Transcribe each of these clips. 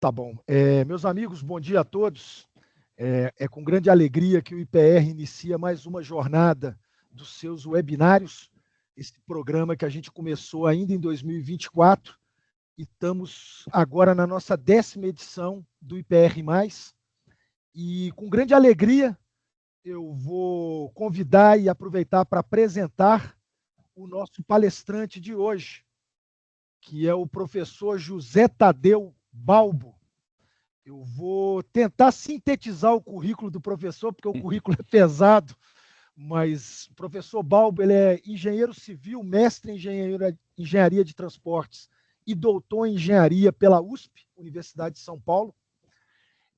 Tá bom. Meus amigos, bom dia a todos. É com grande alegria que o IPR inicia mais uma jornada dos seus webinários, esse programa que a gente começou ainda em 2024 e estamos agora na nossa 10ª edição do IPR+. E com grande alegria eu vou convidar e aproveitar para apresentar o nosso palestrante de hoje, que é o professor José Tadeu Balbo. Eu vou tentar sintetizar o currículo do professor, porque o currículo é pesado, mas o professor Balbo ele é engenheiro civil, mestre em engenharia de transportes e doutor em engenharia pela USP, Universidade de São Paulo.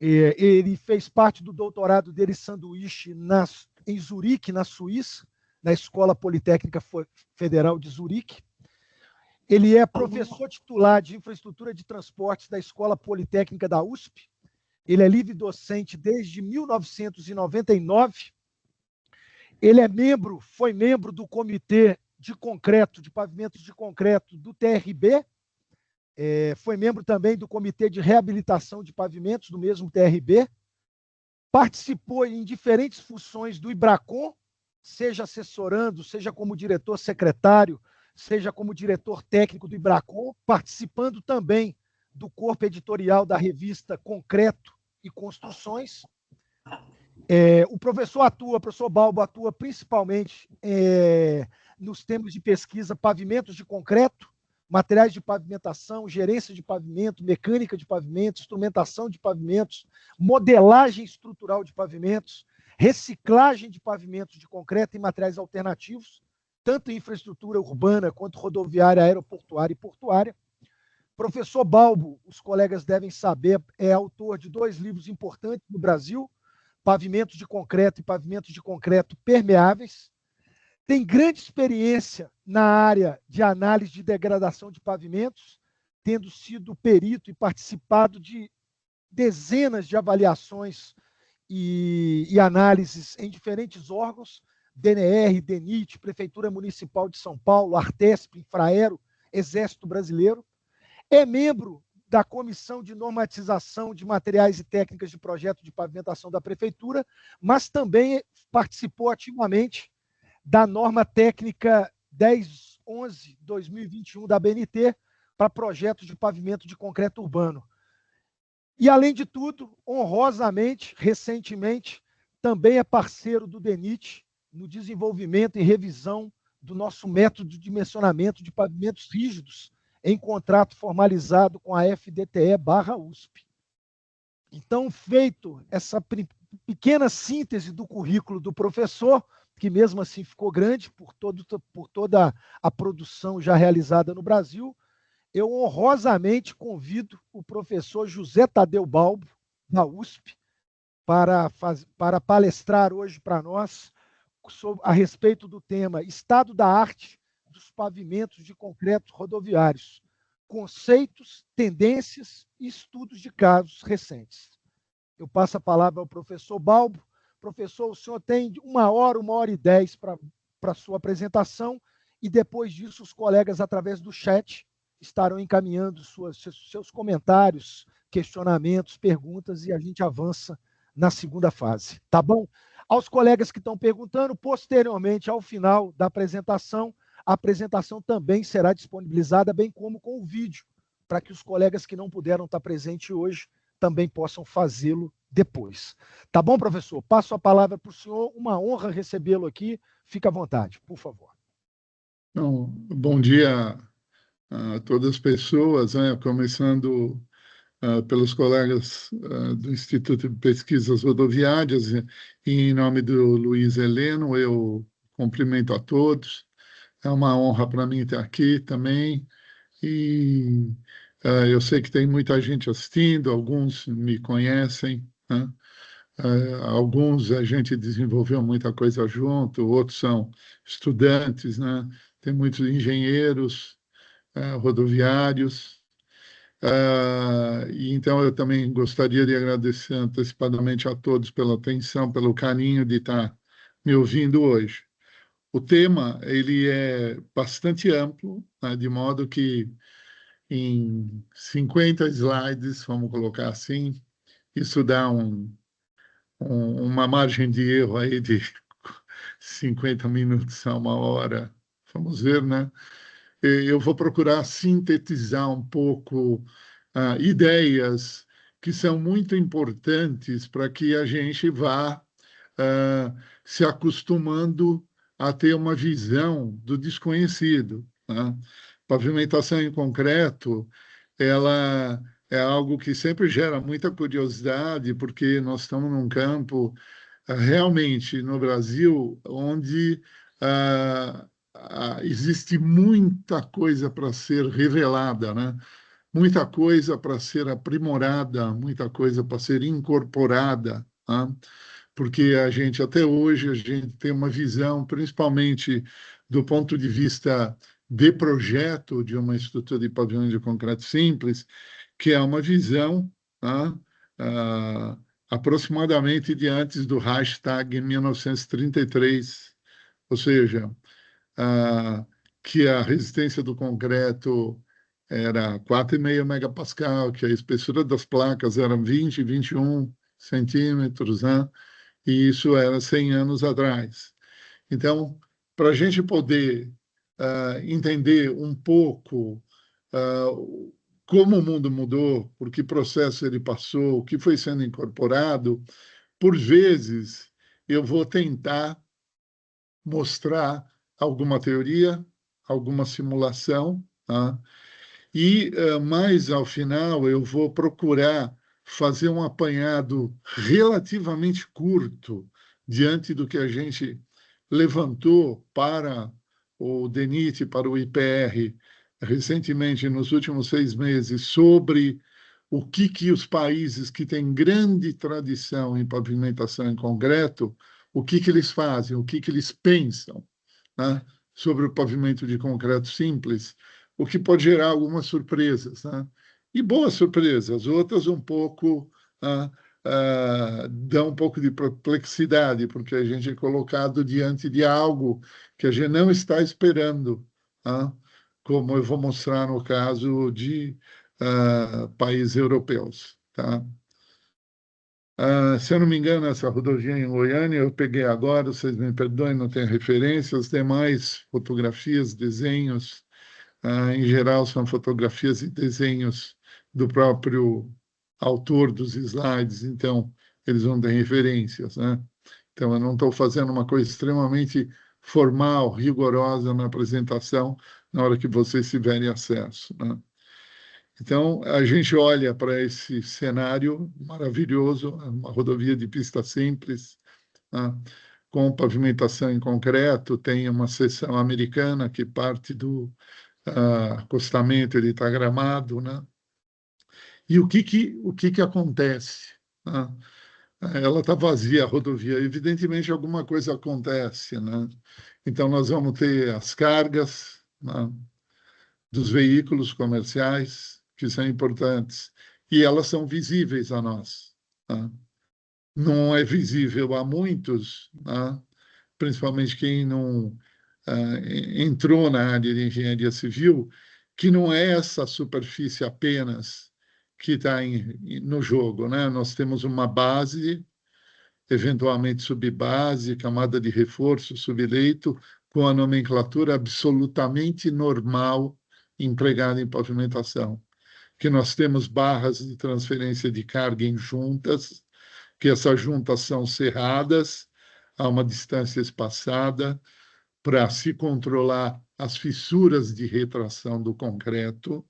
Ele fez parte do doutorado dele sanduíche em Zurique, na Suíça, na Escola Politécnica Federal de Zurique. Ele é professor titular de infraestrutura de transportes da Escola Politécnica da USP. Ele é livre docente desde 1999. Ele foi membro do Comitê de Concreto, de Pavimentos de Concreto do TRB. Foi membro também do Comitê de Reabilitação de Pavimentos do mesmo TRB. Participou em diferentes funções do IBRACON, seja assessorando, seja como diretor secretário, seja como diretor técnico do IBRACON, participando também do corpo editorial da revista Concreto e Construções. O professor Balbo atua principalmente nos temas de pesquisa pavimentos de concreto, materiais de pavimentação, gerência de pavimento, mecânica de pavimentos, instrumentação de pavimentos, modelagem estrutural de pavimentos, reciclagem de pavimentos de concreto e materiais alternativos, tanto em infraestrutura urbana quanto rodoviária, aeroportuária e portuária. Professor Balbo, os colegas devem saber, é autor de 2 livros importantes no Brasil, Pavimentos de Concreto e Pavimentos de Concreto Permeáveis. Tem grande experiência na área de análise de degradação de pavimentos, tendo sido perito e participado de dezenas de avaliações e análises em diferentes órgãos, DNR, DENIT, Prefeitura Municipal de São Paulo, Artesp, Infraero, Exército Brasileiro. É membro da Comissão de Normatização de Materiais e Técnicas de Projeto de Pavimentação da Prefeitura, mas também participou ativamente da norma técnica 1011/2021 da ABNT para projetos de pavimento de concreto urbano. E, além de tudo, honrosamente, recentemente, também é parceiro do DENIT no desenvolvimento e revisão do nosso método de dimensionamento de pavimentos rígidos em contrato formalizado com a FDTE/USP. Então, feito essa pequena síntese do currículo do professor, que mesmo assim ficou grande por toda a produção já realizada no Brasil, eu honrosamente convido o professor José Tadeu Balbo, da USP, para palestrar hoje para nós a respeito do tema Estado da Arte dos Pavimentos de Concreto Rodoviários, conceitos, tendências e estudos de casos recentes. Eu passo a palavra ao professor Balbo. Professor, o senhor tem 1 hora, 1h10 para a sua apresentação, e depois disso os colegas, através do chat, estarão encaminhando seus comentários, questionamentos, perguntas, e a gente avança na segunda fase. Tá bom? Aos colegas que estão perguntando, posteriormente, ao final da apresentação, a apresentação também será disponibilizada, bem como com o vídeo, para que os colegas que não puderam estar presentes hoje também possam fazê-lo depois. Tá bom, professor? Passo a palavra para o senhor. Uma honra recebê-lo aqui. Fique à vontade, por favor. Então, bom dia a todas as pessoas, começando pelos colegas do Instituto de Pesquisas Rodoviárias, e em nome do Luiz Heleno, eu cumprimento a todos. É uma honra para mim estar aqui também, e eu sei que tem muita gente assistindo, alguns me conhecem, né? Alguns a gente desenvolveu muita coisa junto, outros são estudantes, né? Tem muitos engenheiros rodoviários, e então eu também gostaria de agradecer antecipadamente a todos pela atenção, pelo carinho de estar me ouvindo hoje. O tema ele é bastante amplo, né, de modo que em 50 slides, vamos colocar assim. Isso dá uma margem de erro aí de 50 minutos a 1 hora. Vamos ver, né? Eu vou procurar sintetizar um pouco ideias que são muito importantes para que a gente vá se acostumando a ter uma visão do desconhecido, né? Pavimentação em concreto, ela é algo que sempre gera muita curiosidade, porque nós estamos num campo realmente no Brasil onde existe muita coisa para ser revelada, né? Muita coisa para ser aprimorada, muita coisa para ser incorporada, né? Porque a gente, até hoje, a gente tem uma visão, principalmente do ponto de vista de projeto de uma estrutura de pavilhão de concreto simples, que é uma visão, tá? ah, aproximadamente de antes do hashtag em 1933, ou seja, ah, que a resistência do concreto era 4,5 megapascal, que a espessura das placas era 20, 21 centímetros, né? E isso era 100 anos atrás. Então, para a gente poder entender um pouco como o mundo mudou, por que processo ele passou, o que foi sendo incorporado, por vezes eu vou tentar mostrar alguma teoria, alguma simulação, tá? E, mais ao final, eu vou procurar fazer um apanhado relativamente curto diante do que a gente levantou para o DENIT, para o IPR, recentemente, nos últimos 6 meses, sobre o que os países que têm grande tradição em pavimentação em concreto, o que eles fazem, o que eles pensam, né, sobre o pavimento de concreto simples, o que pode gerar algumas surpresas, né? E boas surpresas, outras um pouco dão um pouco de perplexidade, porque a gente é colocado diante de algo que a gente não está esperando, né? Como eu vou mostrar no caso de países europeus, tá? Se eu não me engano, essa rodovia em Goiânia, eu peguei agora, vocês me perdoem, não tenho referência, as demais fotografias, desenhos, em geral, são fotografias e desenhos do próprio autor dos slides, então eles não têm referências, né? Então, eu não estou fazendo uma coisa extremamente formal, rigorosa na apresentação, na hora que vocês tiverem acesso, né? Então, a gente olha para esse cenário maravilhoso, uma rodovia de pista simples, né, com pavimentação em concreto, tem uma seção americana que parte do acostamento de Itagramado, né? E o que acontece, né? Ela está vazia, a rodovia. Evidentemente, alguma coisa acontece, né? Então, nós vamos ter as cargas, né, dos veículos comerciais, que são importantes, e elas são visíveis a nós, né? Não é visível a muitos, né? Principalmente quem não entrou na área de engenharia civil, que não é essa superfície apenas que está no jogo, né? Nós temos uma base, eventualmente subbase, camada de reforço, subleito, com a nomenclatura absolutamente normal empregada em pavimentação. Que nós temos barras de transferência de carga em juntas, que essas juntas são cerradas a uma distância espaçada para se controlar as fissuras de retração do concreto,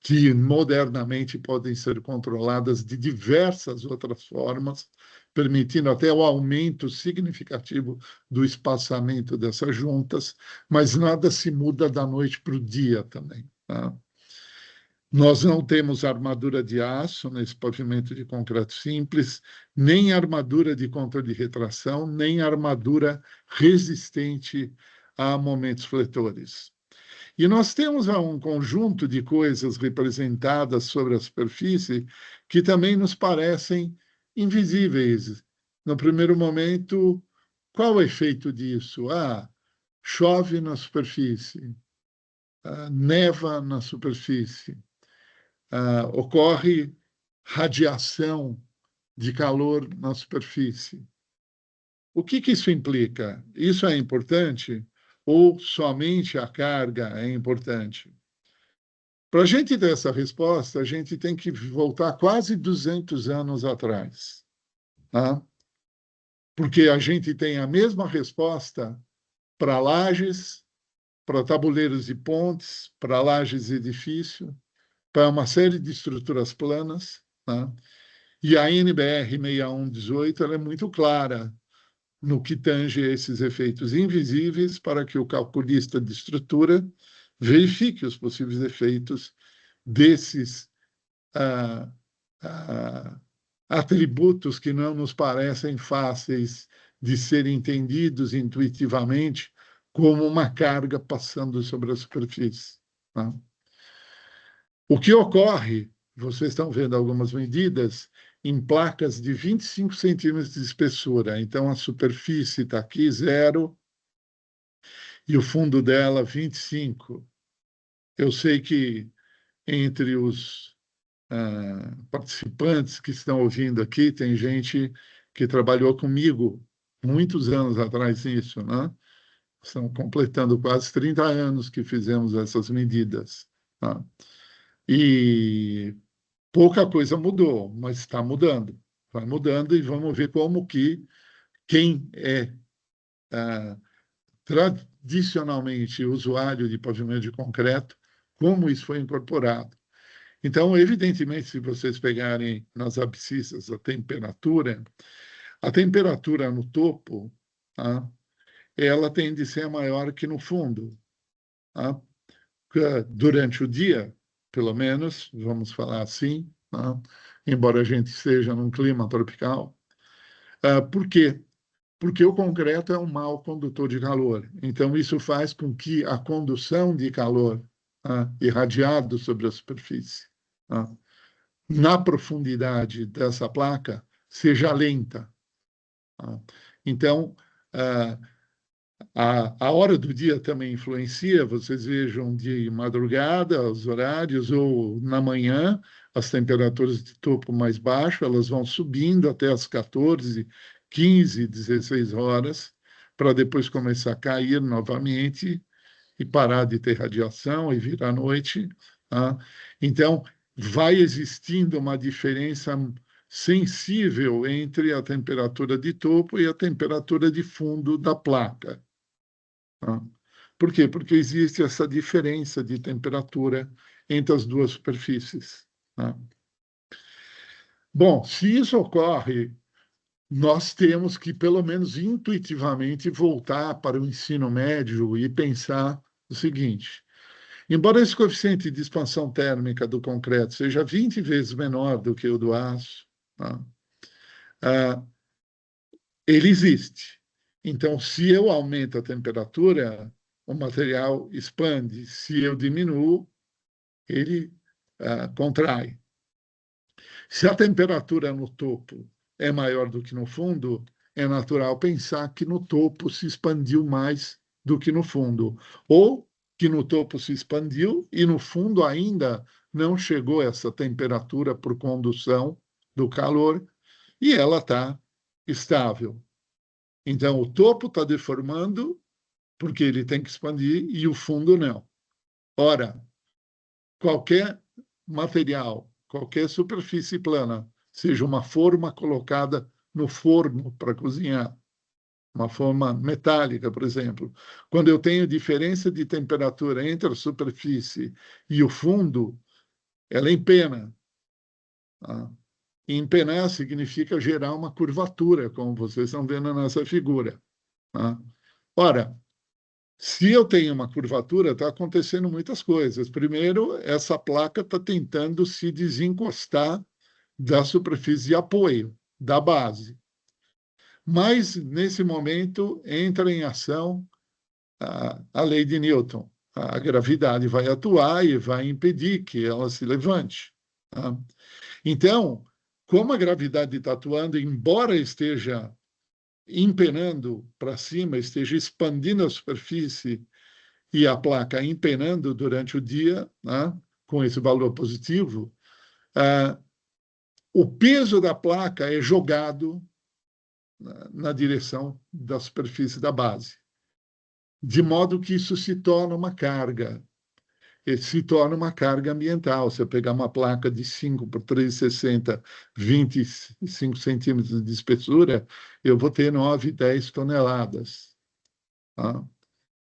que modernamente podem ser controladas de diversas outras formas, permitindo até o aumento significativo do espaçamento dessas juntas, mas nada se muda da noite para o dia também, tá? Nós não temos armadura de aço nesse pavimento de concreto simples, nem armadura de contra de retração, nem armadura resistente a momentos fletores. E nós temos um conjunto de coisas representadas sobre a superfície que também nos parecem invisíveis. No primeiro momento, qual o efeito disso? Chove na superfície. neva na superfície, ocorre radiação de calor na superfície. O que isso implica? Isso é importante ou somente a carga é importante? Para a gente ter essa resposta, a gente tem que voltar quase 200 anos atrás, tá? Porque a gente tem a mesma resposta para lajes, para tabuleiros de pontes, para lajes de edifício, para uma série de estruturas planas, tá? E a NBR 6118 ela é muito clara no que tange esses efeitos invisíveis para que o calculista de estrutura verifique os possíveis efeitos desses atributos que não nos parecem fáceis de serem entendidos intuitivamente como uma carga passando sobre a superfície. Tá? O que ocorre, vocês estão vendo algumas medidas, em placas de 25 centímetros de espessura. Então, a superfície está aqui, 0, e o fundo dela, 25. Eu sei que entre os participantes que estão ouvindo aqui, tem gente que trabalhou comigo muitos anos atrás nisso, né? Estão completando quase 30 anos que fizemos essas medidas. Tá? E pouca coisa mudou, mas está mudando. Vai mudando e vamos ver como que quem é tradicionalmente usuário de pavimento de concreto, como isso foi incorporado. Então, evidentemente, se vocês pegarem nas abscissas a temperatura no topo, tá? Ela tende a ser maior que no fundo. Tá? Durante o dia, pelo menos, vamos falar assim, tá? Embora a gente esteja num clima tropical. Por quê? Porque o concreto é um mau condutor de calor. Então, isso faz com que a condução de calor irradiado sobre a superfície, na profundidade dessa placa, seja lenta. Então, a hora do dia também influencia. Vocês vejam de madrugada, os horários, ou na manhã, as temperaturas de topo mais baixo, elas vão subindo até as 14, 15, 16 horas, para depois começar a cair novamente e parar de ter radiação e vir à noite. Tá? Então, vai existindo uma diferença sensível entre a temperatura de topo e a temperatura de fundo da placa. Tá? Por quê? Porque existe essa diferença de temperatura entre as duas superfícies. Tá? Bom, se isso ocorre, nós temos que, pelo menos intuitivamente, voltar para o ensino médio e pensar o seguinte: embora esse coeficiente de expansão térmica do concreto seja 20 vezes menor do que o do aço, tá? Ele existe. Então, se eu aumento a temperatura, o material expande. Se eu diminuo, ele contrai. Se a temperatura no topo é maior do que no fundo, é natural pensar que no topo se expandiu mais do que no fundo. Ou que no topo se expandiu e no fundo ainda não chegou essa temperatura por condução do calor e ela está estável. Então, o topo está deformando porque ele tem que expandir e o fundo não. Ora, qualquer material, qualquer superfície plana, seja uma forma colocada no forno para cozinhar, uma forma metálica, por exemplo, quando eu tenho diferença de temperatura entre a superfície e o fundo, ela empena. Tá? E empenar significa gerar uma curvatura, como vocês estão vendo nessa figura. Tá? Ora, se eu tenho uma curvatura, está acontecendo muitas coisas. Primeiro, essa placa está tentando se desencostar da superfície de apoio, da base. Mas, nesse momento, entra em ação a lei de Newton. A gravidade vai atuar e vai impedir que ela se levante. Tá? Então, como a gravidade está atuando, embora esteja empenando para cima, esteja expandindo a superfície e a placa empenando durante o dia, né, com esse valor positivo, o peso da placa é jogado na direção da superfície da base, de modo que isso se torna uma carga. Se torna uma carga ambiental. Se eu pegar uma placa de 5 por 3,60, 25 centímetros de espessura, eu vou ter 9, 10 toneladas. Tá?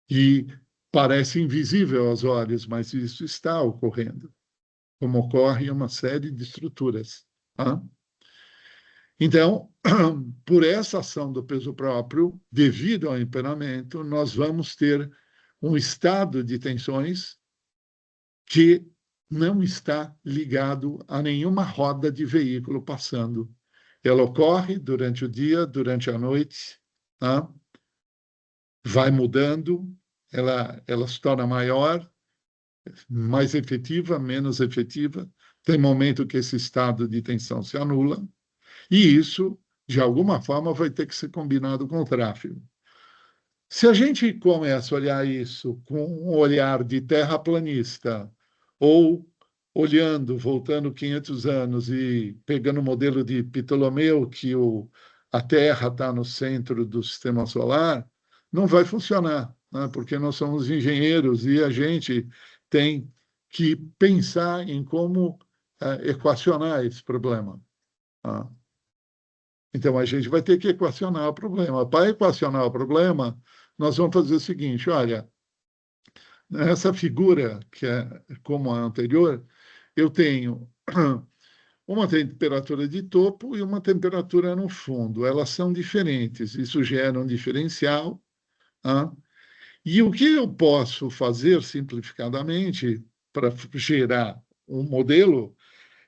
E parece invisível aos olhos, mas isso está ocorrendo, como ocorre em uma série de estruturas. Tá? Então, por essa ação do peso próprio, devido ao empenamento, nós vamos ter um estado de tensões que não está ligado a nenhuma roda de veículo passando. Ela ocorre durante o dia, durante a noite, tá? Vai mudando, ela se torna maior, mais efetiva, menos efetiva. Tem momento que esse estado de tensão se anula, e isso, de alguma forma, vai ter que ser combinado com o tráfego. Se a gente começa a olhar isso com um olhar de terraplanista, ou olhando, voltando 500 anos e pegando o modelo de Ptolomeu, que a Terra está no centro do sistema solar, não vai funcionar, né? Porque nós somos engenheiros e a gente tem que pensar em como equacionar esse problema. Tá? Então, a gente vai ter que equacionar o problema. Para equacionar o problema, nós vamos fazer o seguinte, olha, essa figura, que é como a anterior, eu tenho uma temperatura de topo e uma temperatura no fundo. Elas são diferentes, isso gera um diferencial. Tá? E o que eu posso fazer, simplificadamente, para gerar um modelo,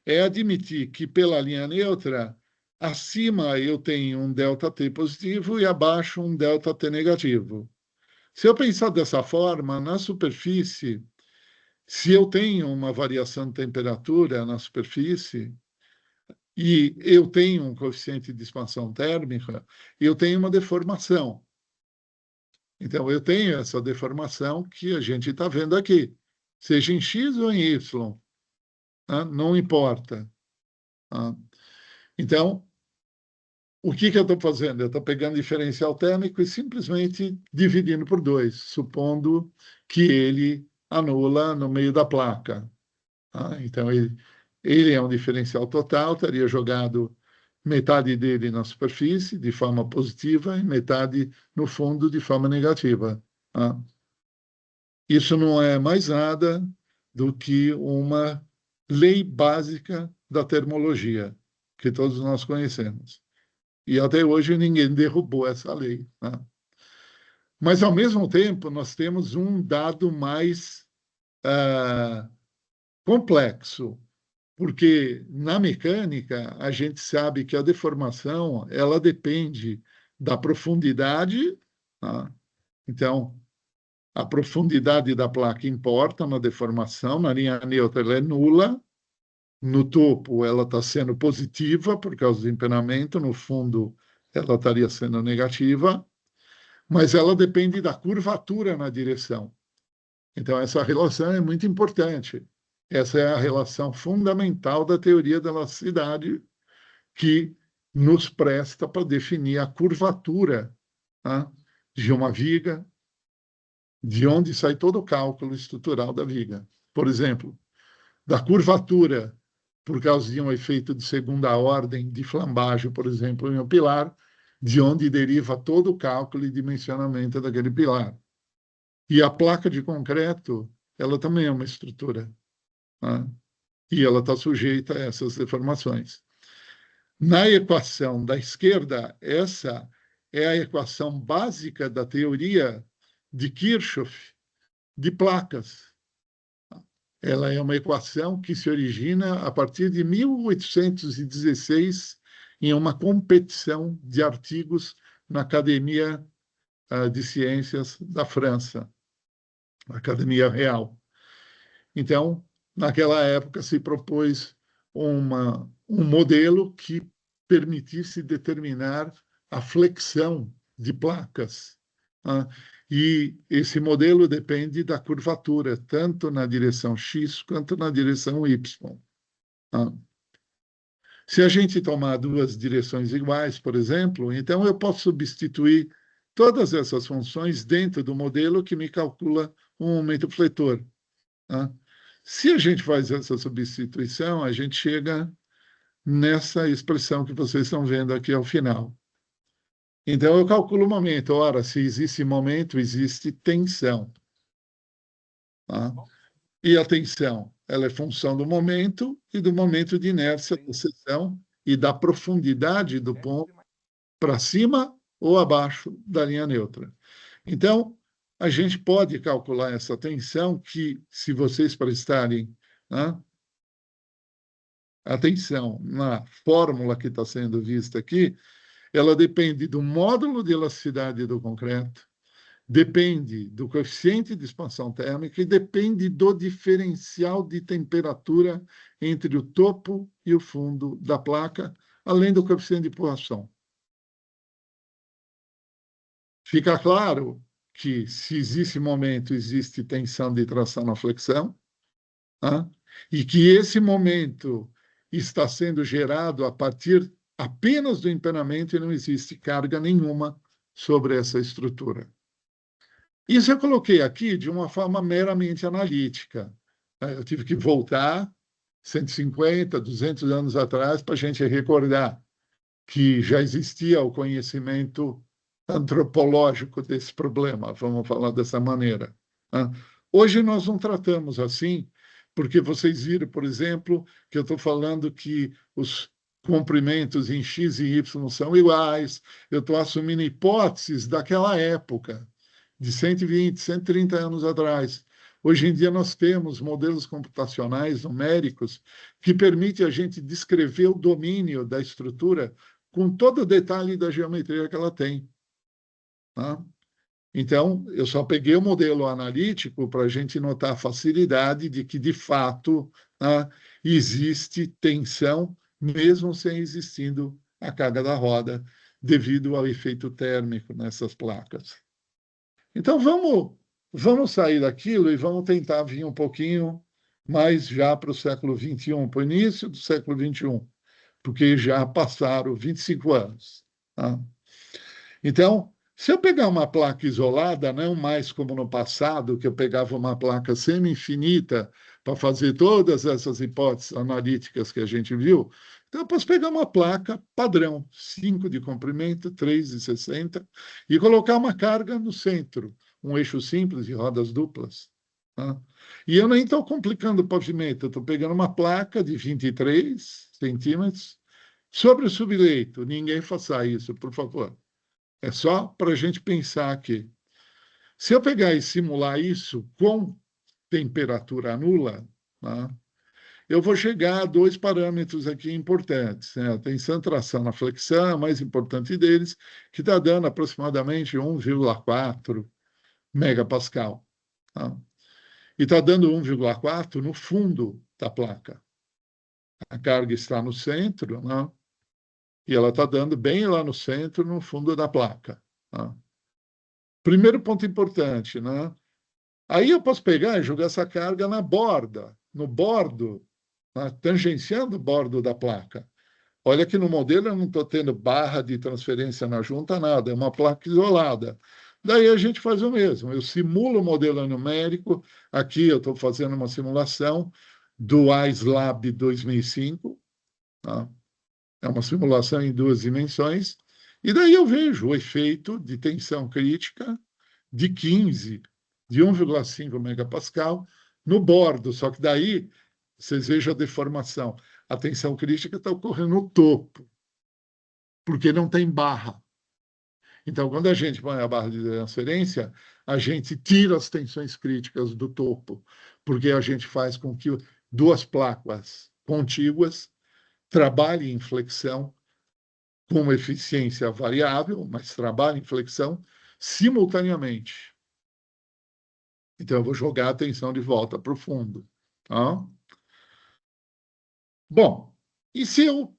é admitir que, pela linha neutra, acima eu tenho um ΔT positivo e abaixo um ΔT negativo. Se eu pensar dessa forma, na superfície, se eu tenho uma variação de temperatura na superfície e eu tenho um coeficiente de expansão térmica, eu tenho uma deformação. Então, eu tenho essa deformação que a gente está vendo aqui, seja em X ou em Y, né? Não importa. Tá? Então, o que eu estou fazendo? Eu estou pegando diferencial térmico e simplesmente dividindo por 2, supondo que ele anula no meio da placa. Tá? Então, ele é um diferencial total, estaria jogado metade dele na superfície, de forma positiva, e metade no fundo, de forma negativa. Tá? Isso não é mais nada do que uma lei básica da termologia, que todos nós conhecemos. E até hoje ninguém derrubou essa lei. Né? Mas, ao mesmo tempo, nós temos um dado mais complexo, porque na mecânica a gente sabe que a deformação ela depende da profundidade. Tá? Então, a profundidade da placa importa na deformação, na linha neutra ela é nula, no topo ela está sendo positiva por causa do empenamento, no fundo ela estaria sendo negativa, mas ela depende da curvatura na direção. Então, essa relação é muito importante. Essa é a relação fundamental da teoria da elasticidade que nos presta para definir a curvatura, tá, de uma viga, de onde sai todo o cálculo estrutural da viga. Por exemplo, da curvatura, por causa de um efeito de segunda ordem de flambagem, por exemplo, em um pilar, de onde deriva todo o cálculo e dimensionamento daquele pilar. E a placa de concreto, ela também é uma estrutura, tá? E ela está sujeita a essas deformações. Na equação da esquerda, essa é a equação básica da teoria de Kirchhoff de placas. Ela é uma equação que se origina a partir de 1816 em uma competição de artigos na Academia de Ciências da França, Academia Real. Então, naquela época, se propôs um modelo que permitisse determinar a flexão de placas. E esse modelo depende da curvatura, tanto na direção X quanto na direção Y. Tá? Se a gente tomar duas direções iguais, por exemplo, então eu posso substituir todas essas funções dentro do modelo que me calcula um momento fletor. Tá? Se a gente faz essa substituição, a gente chega nessa expressão que vocês estão vendo aqui ao final. Então, eu calculo o momento. Ora, se existe momento, existe tensão. Tá? E a tensão, ela é função do momento e do momento de inércia da seção e da profundidade do ponto para cima ou abaixo da linha neutra. Então, a gente pode calcular essa tensão que, se vocês prestarem, né, atenção na fórmula que está sendo vista aqui, ela depende do módulo de elasticidade do concreto, depende do coeficiente de expansão térmica e depende do diferencial de temperatura entre o topo e o fundo da placa, além do coeficiente de porção. Fica claro que, se existe momento, existe tensão de tração na flexão, tá? E que esse momento está sendo gerado a partir apenas do empenamento e não existe carga nenhuma sobre essa estrutura. Isso eu coloquei aqui de uma forma meramente analítica. Eu tive que voltar 150, 200 anos atrás para a gente recordar que já existia o conhecimento antropológico desse problema, vamos falar dessa maneira. Hoje nós não tratamos assim, porque vocês viram, por exemplo, que eu estou falando que os comprimentos em X e Y são iguais, eu estou assumindo hipóteses daquela época, de 120, 130 anos atrás. Hoje em dia nós temos modelos computacionais numéricos que permitem a gente descrever o domínio da estrutura com todo o detalhe da geometria que ela tem. Tá? Então, eu só peguei o modelo analítico para a gente notar a facilidade de que, de fato, tá, existe tensão, mesmo sem existindo a carga da roda, devido ao efeito térmico nessas placas. Então, vamos sair daquilo e vamos tentar vir um pouquinho mais já para o século XXI, para o início do século XXI, porque já passaram 25 anos. Tá? Então, se eu pegar uma placa isolada, não mais como no passado, que eu pegava uma placa semi-infinita para fazer todas essas hipóteses analíticas que a gente viu, então eu posso pegar uma placa padrão, 5 de comprimento, 3 de 60, e colocar uma carga no centro, um eixo simples e rodas duplas. Tá? E eu nem estou complicando o pavimento, eu estou pegando uma placa de 23 centímetros sobre o subleito. Ninguém faça isso, por favor. É só para a gente pensar aqui. Se eu pegar e simular isso com temperatura nula, tá, eu vou chegar a dois parâmetros aqui importantes. Né? A tensão e tração na flexão, a mais importante deles, que está dando aproximadamente 1,4 megapascal. Tá? E está dando 1,4 no fundo da placa. A carga está no centro, né? E ela está dando bem lá no centro, no fundo da placa. Tá? Primeiro ponto importante, né? Aí eu posso pegar e jogar essa carga na borda, no bordo, né? Tangenciando o bordo da placa. Olha que no modelo eu não estou tendo barra de transferência na junta, nada, é uma placa isolada. Daí a gente faz o mesmo, eu simulo o modelo numérico, aqui eu estou fazendo uma simulação do IceLab 2005, tá? É uma simulação em duas dimensões, e daí eu vejo o efeito de tensão crítica de 15, de 1,5 megapascal no bordo, só que daí vocês vejam a deformação. A tensão crítica está ocorrendo no topo, porque não tem barra. Então, quando a gente põe a barra de transferência, a gente tira as tensões críticas do topo, porque a gente faz com que duas placas contíguas trabalhem em flexão com uma eficiência variável, mas trabalhem em flexão simultaneamente. Então, eu vou jogar a tensão de volta para o fundo. Tá? Bom, e se eu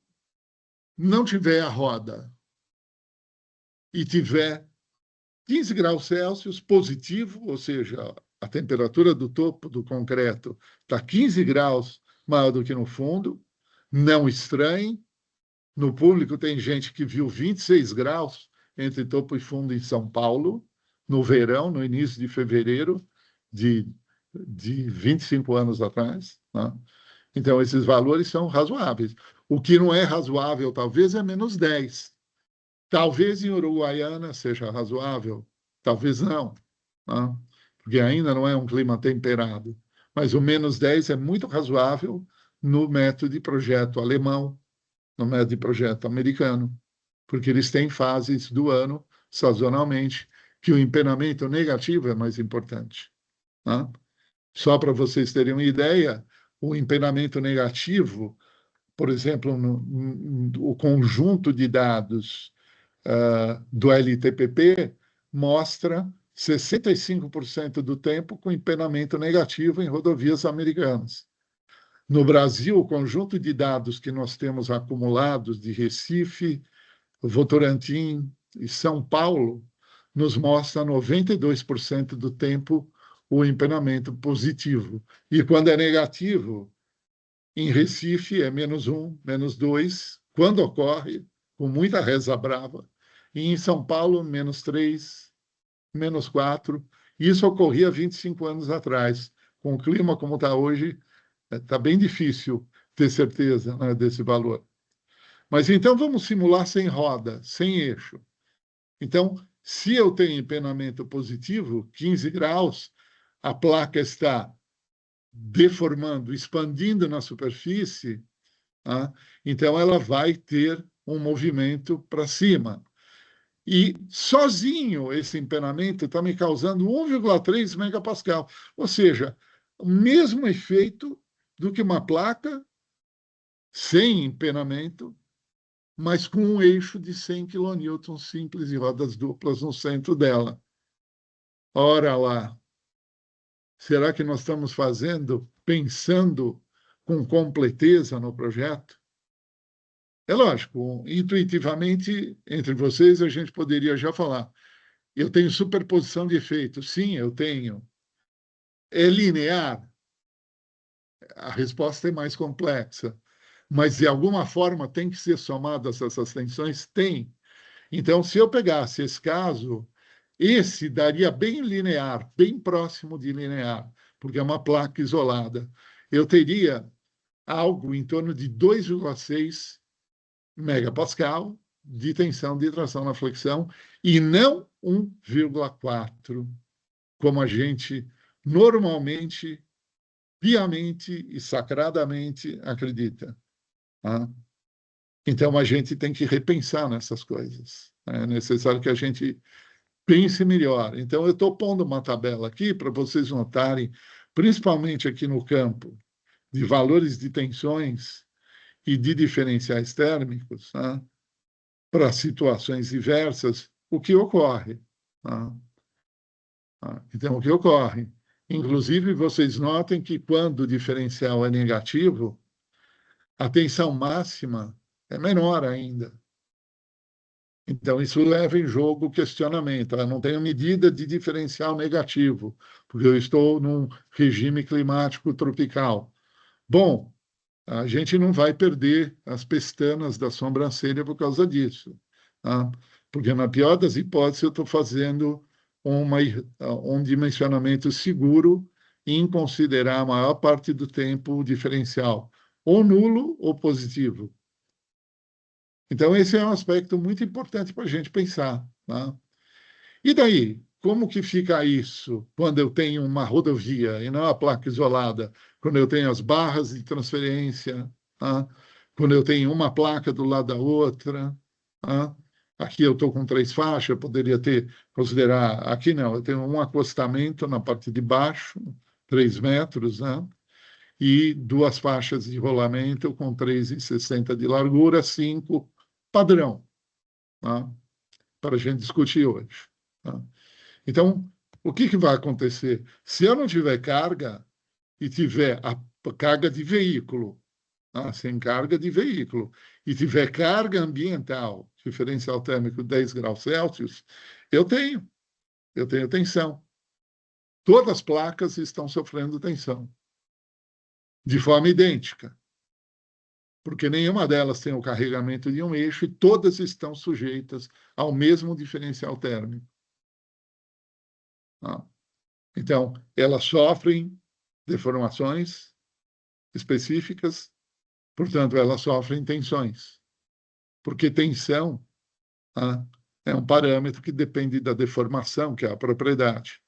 não tiver a roda e tiver 15 graus Celsius positivo, ou seja, a temperatura do topo do concreto está 15 graus maior do que no fundo. Não estranhe, no público tem gente que viu 26 graus entre topo e fundo em São Paulo, no verão, no início de fevereiro de 25 anos atrás. Né? Então, esses valores são razoáveis. O que não é razoável, talvez, é menos 10. Talvez em Uruguaiana seja razoável, talvez não, né? Porque ainda não é um clima temperado. Mas o menos 10 é muito razoável no método de projeto alemão, no método de projeto americano, porque eles têm fases do ano, sazonalmente, que o empenamento negativo é mais importante. Né? Só para vocês terem uma ideia, o empenamento negativo, por exemplo, o conjunto de dados do LTPP mostra 65% do tempo com empenamento negativo em rodovias americanas. No Brasil, o conjunto de dados que nós temos acumulados de Recife, Votorantim e São Paulo nos mostra 92% do tempo o empenamento positivo. E quando é negativo, em Recife é -1, -2, quando ocorre, com muita reza brava, e em São Paulo, -3, -4. Isso ocorria 25 anos atrás. Com o clima como está hoje, está bem difícil ter certeza, né, desse valor. Mas então vamos simular sem roda, sem eixo. Então, se eu tenho empenamento positivo, 15 graus, a placa está deformando, expandindo na superfície, tá? Então ela vai ter um movimento para cima. E sozinho esse empenamento está me causando 1,3 megapascal, ou seja, o mesmo efeito do que uma placa sem empenamento, mas com um eixo de 100 kN simples e rodas duplas no centro dela. Ora lá, será que nós estamos pensando com completeza no projeto? É lógico, intuitivamente, entre vocês, a gente poderia já falar. Eu tenho superposição de efeitos. Sim, eu tenho. É linear? A resposta é mais complexa. Mas, de alguma forma, tem que ser somadas essas tensões? Tem. Então, se eu pegasse esse caso, esse daria bem linear, bem próximo de linear, porque é uma placa isolada. Eu teria algo em torno de 2,6 megapascal de tensão de tração na flexão e não 1,4, como a gente normalmente, piamente e sacradamente acredita. Tá? Então, a gente tem que repensar nessas coisas. É necessário que a gente pense melhor. Então, eu estou pondo uma tabela aqui para vocês notarem, principalmente aqui no campo de valores de tensões e de diferenciais térmicos, né, para situações diversas, o que ocorre. Tá? Então, o que ocorre? Inclusive, vocês notem que quando o diferencial é negativo, a tensão máxima é menor ainda. Então, isso leva em jogo o questionamento. Eu não tenho medida de diferencial negativo, porque eu estou num regime climático tropical. Bom, a gente não vai perder as pestanas da sobrancelha por causa disso. Tá? Porque, na pior das hipóteses, eu estou fazendo um dimensionamento seguro em considerar a maior parte do tempo o diferencial, ou nulo ou positivo. Então, esse é um aspecto muito importante para a gente pensar. Tá? E daí? Como que fica isso quando eu tenho uma rodovia e não a placa isolada? Quando eu tenho as barras de transferência? Tá? Quando eu tenho uma placa do lado da outra? Tá? Aqui eu estou com 3 faixas, eu poderia considerar... Aqui não, eu tenho um acostamento na parte de baixo, 3 metros, né? E 2 faixas de rolamento com 3,60 de largura, 5 padrão, tá? Para a gente discutir hoje. Tá? Então, o que vai acontecer? Se eu não tiver carga e tiver a carga de veículo, tá? Sem carga de veículo, e tiver carga ambiental, diferencial térmico 10 graus Celsius, eu tenho. eu tenho tensão. Todas as placas estão sofrendo tensão, de forma idêntica, porque nenhuma delas tem o carregamento de um eixo e todas estão sujeitas ao mesmo diferencial térmico. Então, elas sofrem deformações específicas, portanto, elas sofrem tensões, porque tensão é um parâmetro que depende da deformação, que é a propriedade,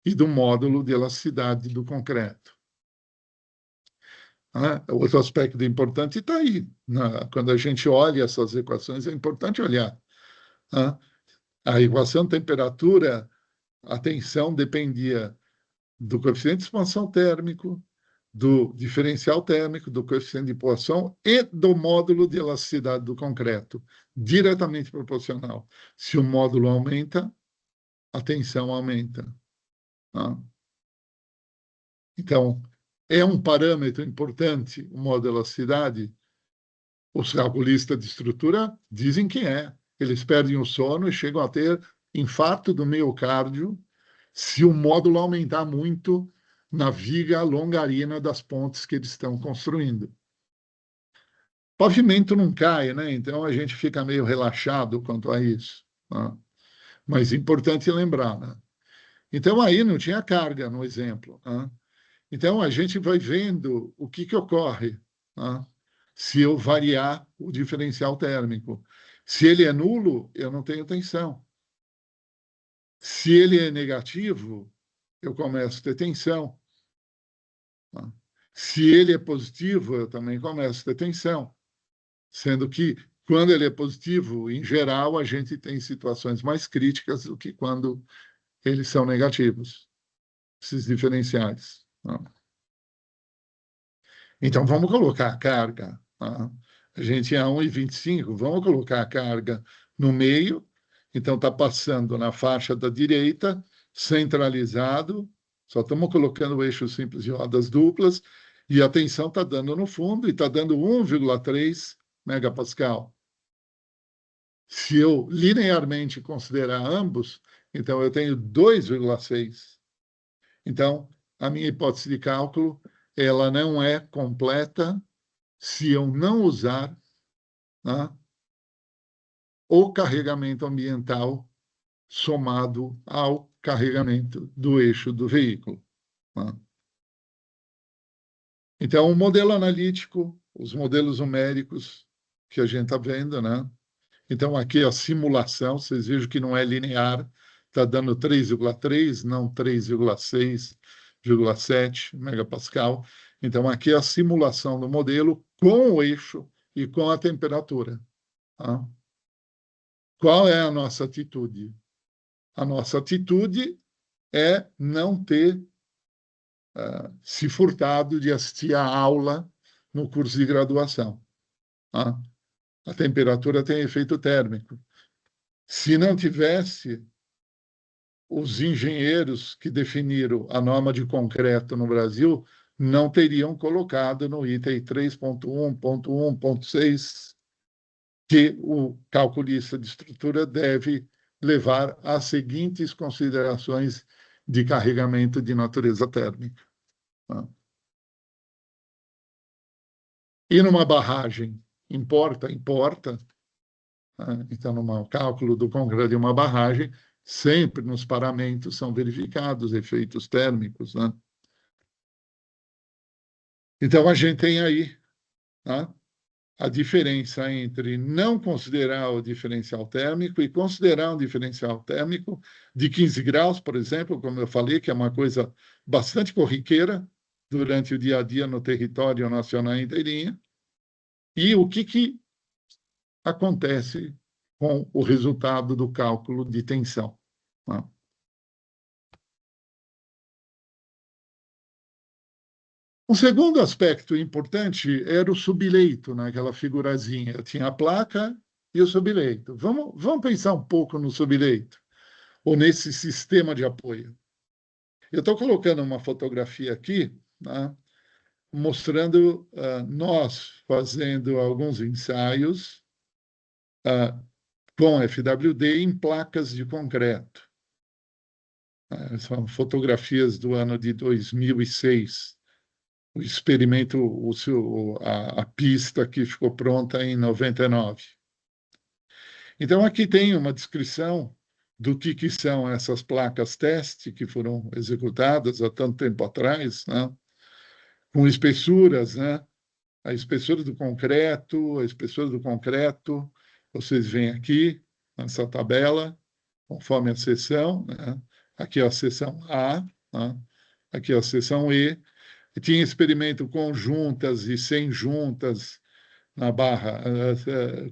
e do módulo de elasticidade do concreto. Outro aspecto importante está aí. Quando a gente olha essas equações, é importante olhar. A equação temperatura, a tensão dependia do coeficiente de expansão térmico, do diferencial térmico, do coeficiente de Poisson e do módulo de elasticidade do concreto, diretamente proporcional. Se o módulo aumenta, a tensão aumenta. Então, é um parâmetro importante o módulo de elasticidade? Os calculistas de estrutura dizem que é. Eles perdem o sono e chegam a ter infarto do miocárdio se o módulo aumentar muito na viga longarina das pontes que eles estão construindo. Pavimento não cai, né? Então a gente fica meio relaxado quanto a isso. Mas é importante lembrar. Né? Então aí não tinha carga no exemplo. Então a gente vai vendo o que ocorre se eu variar o diferencial térmico. Se ele é nulo, eu não tenho tensão. Se ele é negativo, eu começo a ter tensão. Se ele é positivo, eu também começo a ter tensão. Sendo que, quando ele é positivo, em geral, a gente tem situações mais críticas do que quando eles são negativos, esses diferenciais. Então, vamos colocar a carga. A gente é 1,25, vamos colocar a carga no meio. Então, está passando na faixa da direita, centralizado, só estamos colocando o eixo simples de rodas duplas, e a tensão está dando no fundo, e está dando 1,3 megapascal. Se eu linearmente considerar ambos, então eu tenho 2,6. Então, a minha hipótese de cálculo, ela não é completa se eu não usar o carregamento ambiental somado ao carregamento do eixo do veículo. Então, o modelo analítico, os modelos numéricos que a gente está vendo, né? Então, aqui a simulação, vocês vejam que não é linear, está dando 3,3, não 3,6,7 megapascal. Então, aqui é a simulação do modelo com o eixo e com a temperatura. Qual é a nossa atitude? A nossa atitude é não ter se furtado de assistir à aula no curso de graduação. A temperatura tem efeito térmico. Se não tivesse, os engenheiros que definiram a norma de concreto no Brasil não teriam colocado no item 3.1.1.6 que o calculista de estrutura deve levar as seguintes considerações de carregamento de natureza térmica. E numa barragem, importa? Importa. Então, no cálculo do concreto de uma barragem, sempre nos paramentos são verificados efeitos térmicos. Então, a gente tem aí a diferença entre não considerar o diferencial térmico e considerar um diferencial térmico de 15 graus, por exemplo, como eu falei, que é uma coisa bastante corriqueira durante o dia a dia no território nacional inteirinho, e o que acontece com o resultado do cálculo de tensão. Um segundo aspecto importante era o subleito, naquela figurazinha. Tinha a placa e o subleito. Vamos pensar um pouco no subleito, ou nesse sistema de apoio. Eu estou colocando uma fotografia aqui, mostrando nós fazendo alguns ensaios com FWD em placas de concreto. São fotografias do ano de 2006. O experimento, a pista que ficou pronta em 99. Então, aqui tem uma descrição do que são essas placas teste que foram executadas há tanto tempo atrás, né? Com espessuras, né? A espessura do concreto, vocês veem aqui nessa tabela, conforme a seção, né? Aqui é a seção A, né? Aqui é a seção E. Tinha experimento com juntas e sem juntas na barra,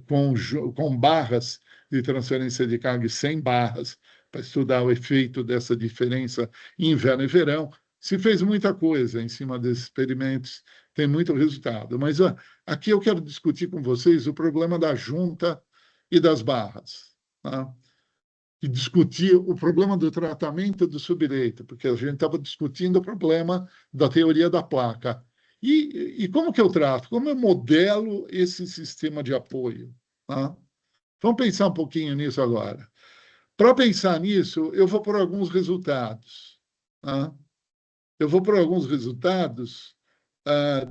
com barras de transferência de carga e sem barras, para estudar o efeito dessa diferença em inverno e verão. Se fez muita coisa em cima desses experimentos, tem muito resultado. Mas aqui eu quero discutir com vocês o problema da junta e das barras. Tá? E discutir o problema do tratamento do subleito, porque a gente estava discutindo o problema da teoria da placa. E como que eu trato? Como eu modelo esse sistema de apoio? Tá? Vamos pensar um pouquinho nisso agora. Para pensar nisso, eu vou por alguns resultados. Tá? Eu vou por alguns resultados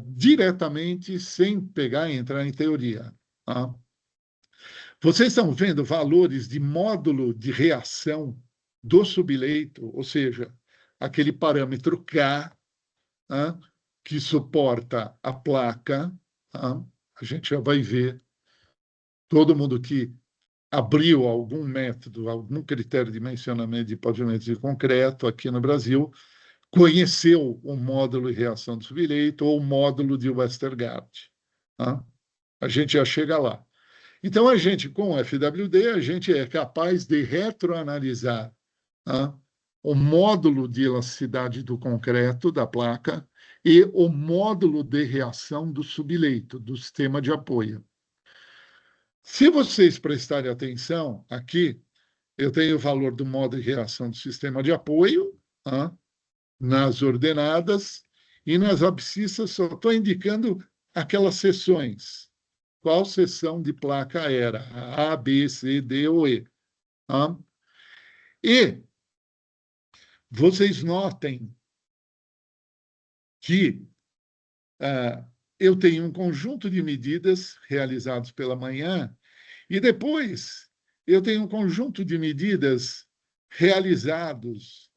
diretamente, sem pegar e entrar em teoria. Tá? Vocês estão vendo valores de módulo de reação do subleito, ou seja, aquele parâmetro K, que suporta a placa. A gente já vai ver. Todo mundo que abriu algum método, algum critério de dimensionamento de pavimento de concreto aqui no Brasil, conheceu o módulo de reação do subleito ou o módulo de Westergaard. A gente já chega lá. Então, a gente, com o FWD, a gente é capaz de retroanalisar o módulo de elasticidade do concreto, da placa, e o módulo de reação do subleito, do sistema de apoio. Se vocês prestarem atenção, aqui, eu tenho o valor do módulo de reação do sistema de apoio, nas ordenadas, e nas abscissas só estou indicando aquelas seções. Qual seção de placa era? A, B, C, D ou E. E vocês notem que eu tenho um conjunto de medidas realizados pela manhã e depois eu tenho um conjunto de medidas realizados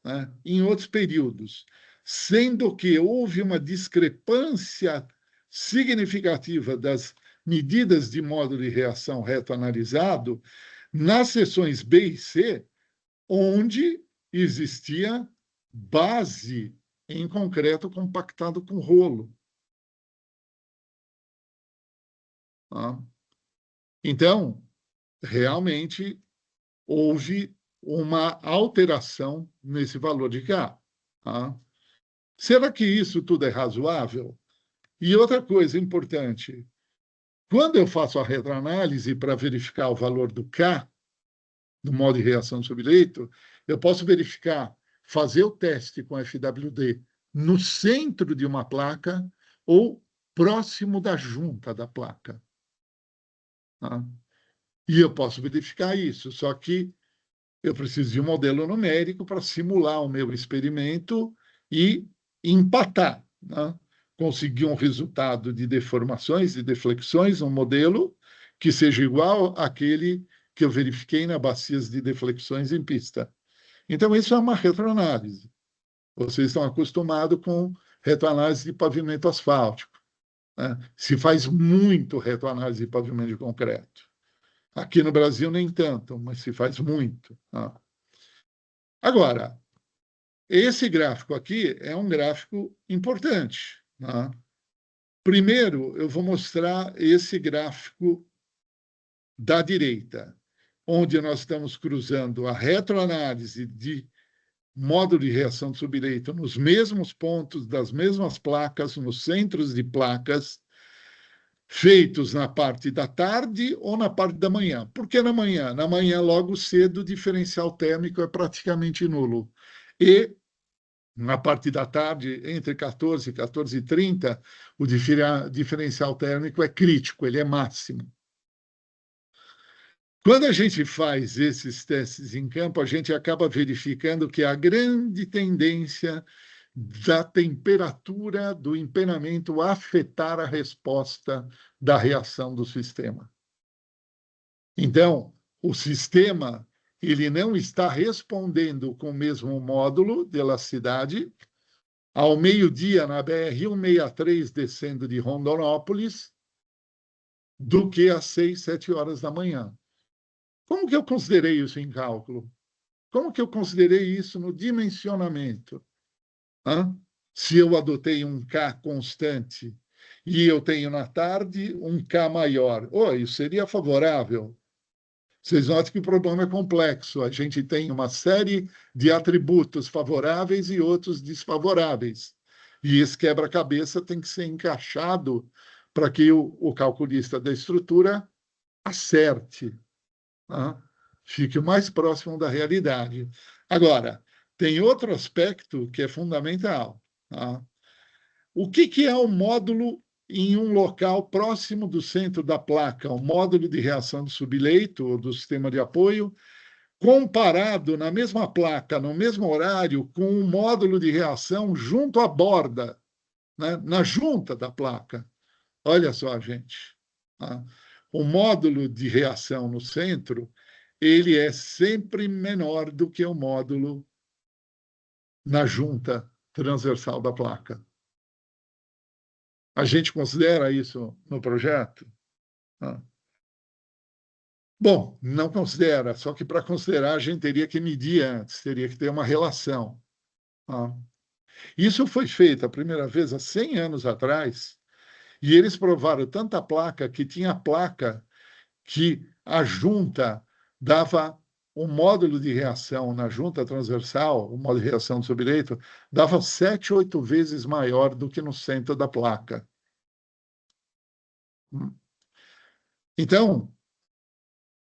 em outros períodos, sendo que houve uma discrepância significativa das medidas de módulo de reação retroanalisado nas seções B e C, onde existia base em concreto compactado com rolo. Então, realmente, houve uma alteração nesse valor de K. Será que isso tudo é razoável? E outra coisa importante, quando eu faço a retroanálise para verificar o valor do K, do modo de reação do subleito, eu posso verificar, fazer o teste com FWD no centro de uma placa ou próximo da junta da placa. E eu posso verificar isso, só que eu preciso de um modelo numérico para simular o meu experimento e empatar, conseguir um resultado de deformações e deflexões, um modelo que seja igual àquele que eu verifiquei na bacias de deflexões em pista. Então, isso é uma retroanálise. Vocês estão acostumados com retroanálise de pavimento asfáltico. Se faz muito retroanálise de pavimento de concreto. Aqui no Brasil, nem tanto, mas se faz muito. Agora, esse gráfico aqui é um gráfico importante. Primeiro, eu vou mostrar esse gráfico da direita, onde nós estamos cruzando a retroanálise de módulo de reação do subleito nos mesmos pontos das mesmas placas, nos centros de placas, feitos na parte da tarde ou na parte da manhã. Por que na manhã? Na manhã, logo cedo, o diferencial térmico é praticamente nulo. E na parte da tarde, entre 14 e 14h30, o diferencial térmico é crítico, ele é máximo. Quando a gente faz esses testes em campo, a gente acaba verificando que a grande tendência da temperatura do empenamento afetar a resposta da reação do sistema. Então, o sistema ele não está respondendo com o mesmo módulo de elasticidade ao meio-dia na BR-163 descendo de Rondonópolis do que às 6, 7 horas da manhã. Como que eu considerei isso em cálculo? Como que eu considerei isso no dimensionamento? Se eu adotei um K constante e eu tenho na tarde um K maior, isso seria favorável. Vocês notam que o problema é complexo. A gente tem uma série de atributos favoráveis e outros desfavoráveis. E esse quebra-cabeça tem que ser encaixado para que o calculista da estrutura acerte, fique o mais próximo da realidade. Agora, tem outro aspecto que é fundamental. O que é o módulo em um local próximo do centro da placa, o módulo de reação do subleito ou do sistema de apoio, comparado na mesma placa, no mesmo horário, com o módulo de reação junto à borda, né, na junta da placa? Olha só, gente. O módulo de reação no centro, ele é sempre menor do que o módulo na junta transversal da placa. A gente considera isso no projeto? Bom, não considera, só que para considerar a gente teria que medir antes, teria que ter uma relação. Isso foi feito a primeira vez há 100 anos atrás, e eles provaram tanta placa que tinha placa que a junta dava um módulo de reação na junta transversal, o módulo de reação do subleito, dava 7, 8 vezes maior do que no centro da placa. Então,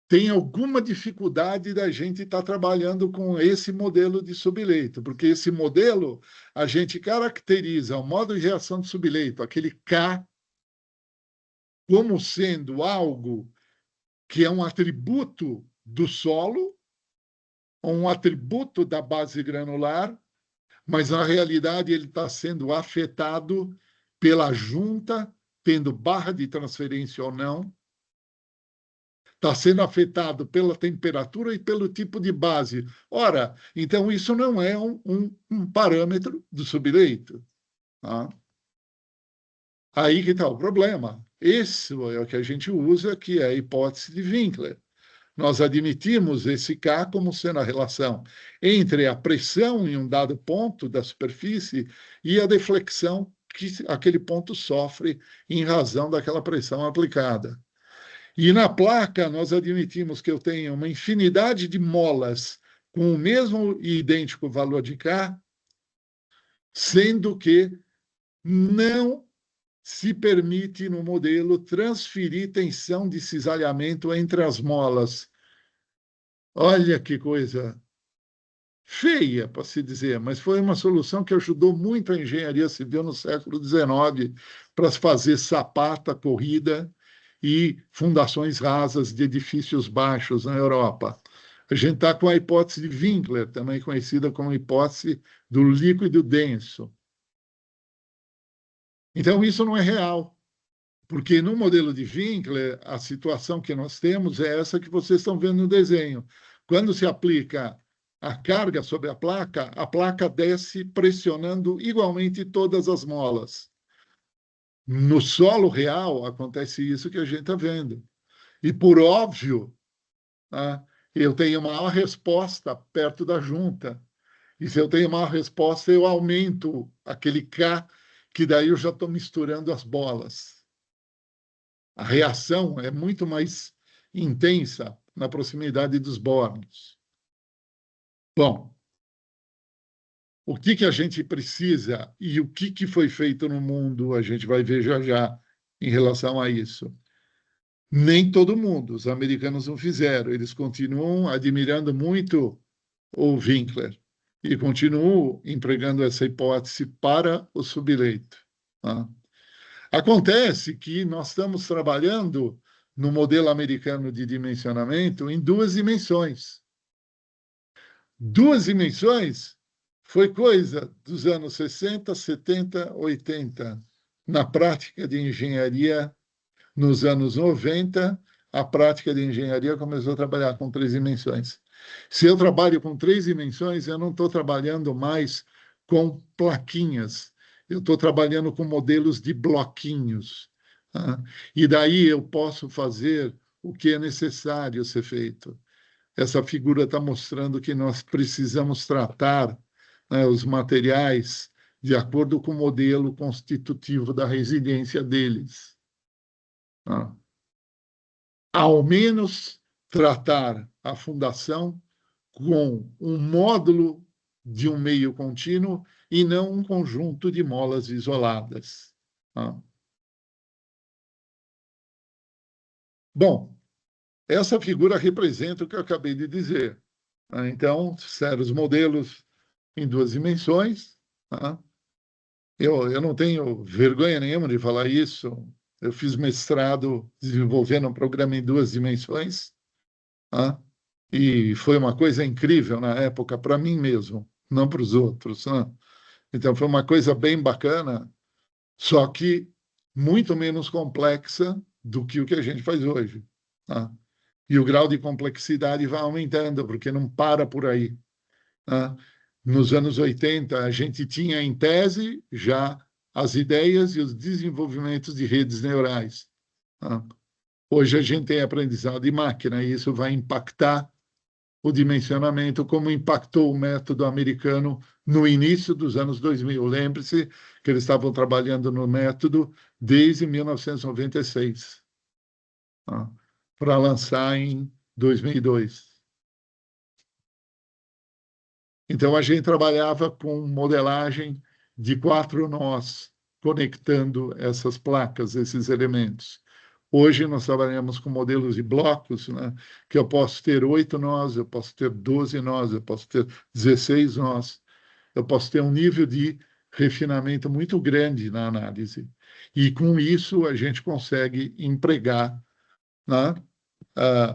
tem alguma dificuldade da gente estar trabalhando com esse modelo de subleito, porque esse modelo a gente caracteriza o módulo de reação de subleito, aquele K, como sendo algo que é um atributo do solo, um atributo da base granular, mas na realidade ele está sendo afetado pela junta, tendo barra de transferência ou não, está sendo afetado pela temperatura e pelo tipo de base. Ora, então isso não é um parâmetro do subleito. Aí que está o problema. Esse é o que a gente usa, que é a hipótese de Winkler. Nós admitimos esse K como sendo a relação entre a pressão em um dado ponto da superfície e a deflexão que aquele ponto sofre em razão daquela pressão aplicada. E na placa, nós admitimos que eu tenho uma infinidade de molas com o mesmo e idêntico valor de K, sendo que não se permite no modelo transferir tensão de cisalhamento entre as molas. Olha que coisa feia, para se dizer, mas foi uma solução que ajudou muito a engenharia civil no século XIX para fazer sapata, corrida e fundações rasas de edifícios baixos na Europa. A gente está com a hipótese de Winkler, também conhecida como hipótese do líquido denso. Então, isso não é real, porque no modelo de Winkler, a situação que nós temos é essa que vocês estão vendo no desenho. Quando se aplica a carga sobre a placa desce pressionando igualmente todas as molas. No solo real, acontece isso que a gente está vendo. E, por óbvio, eu tenho maior resposta perto da junta. E se eu tenho maior resposta, eu aumento aquele K, que daí eu já estou misturando as bolas. A reação é muito mais intensa na proximidade dos bornos. Bom, o que a gente precisa e o que foi feito no mundo, a gente vai ver já já em relação a isso. Nem todo mundo, os americanos não fizeram, eles continuam admirando muito o Winkler e continuam empregando essa hipótese para o subleito. Acontece que nós estamos trabalhando no modelo americano de dimensionamento em 2 dimensões. 2 dimensões foi coisa dos anos 60, 70, 80. Na prática de engenharia, nos anos 90, a prática de engenharia começou a trabalhar com 3 dimensões. Se eu trabalho com 3 dimensões, eu não estou trabalhando mais com plaquinhas, eu estou trabalhando com modelos de bloquinhos. Tá? E daí eu posso fazer o que é necessário ser feito. Essa figura está mostrando que nós precisamos tratar, né, os materiais de acordo com o modelo constitutivo da resiliência deles. Tá? Ao menos tratar a fundação com um módulo de um meio contínuo e não um conjunto de molas isoladas. Tá? Bom, essa figura representa o que eu acabei de dizer. Tá? Então, sérios modelos em 2 dimensões. Tá? Eu não tenho vergonha nenhuma de falar isso. Eu fiz mestrado desenvolvendo um programa em 2 dimensões. Tá? E foi uma coisa incrível na época para mim mesmo, não para os outros. Né? Então, foi uma coisa bem bacana, só que muito menos complexa do que o que a gente faz hoje. Tá? E o grau de complexidade vai aumentando, porque não para por aí. Tá? Nos anos 80, a gente tinha, em tese, já as ideias e os desenvolvimentos de redes neurais. Tá? Hoje a gente tem aprendizado de máquina, e isso vai impactar o dimensionamento, como impactou o método americano no início dos anos 2000. Lembre-se que eles estavam trabalhando no método desde 1996, tá? Para lançar em 2002. Então, a gente trabalhava com modelagem de 4 nós, conectando essas placas, esses elementos. Hoje, nós trabalhamos com modelos de blocos, né, que eu posso ter 8 nós, eu posso ter 12 nós, eu posso ter 16 nós. Eu posso ter um nível de refinamento muito grande na análise. E, com isso, a gente consegue empregar, né,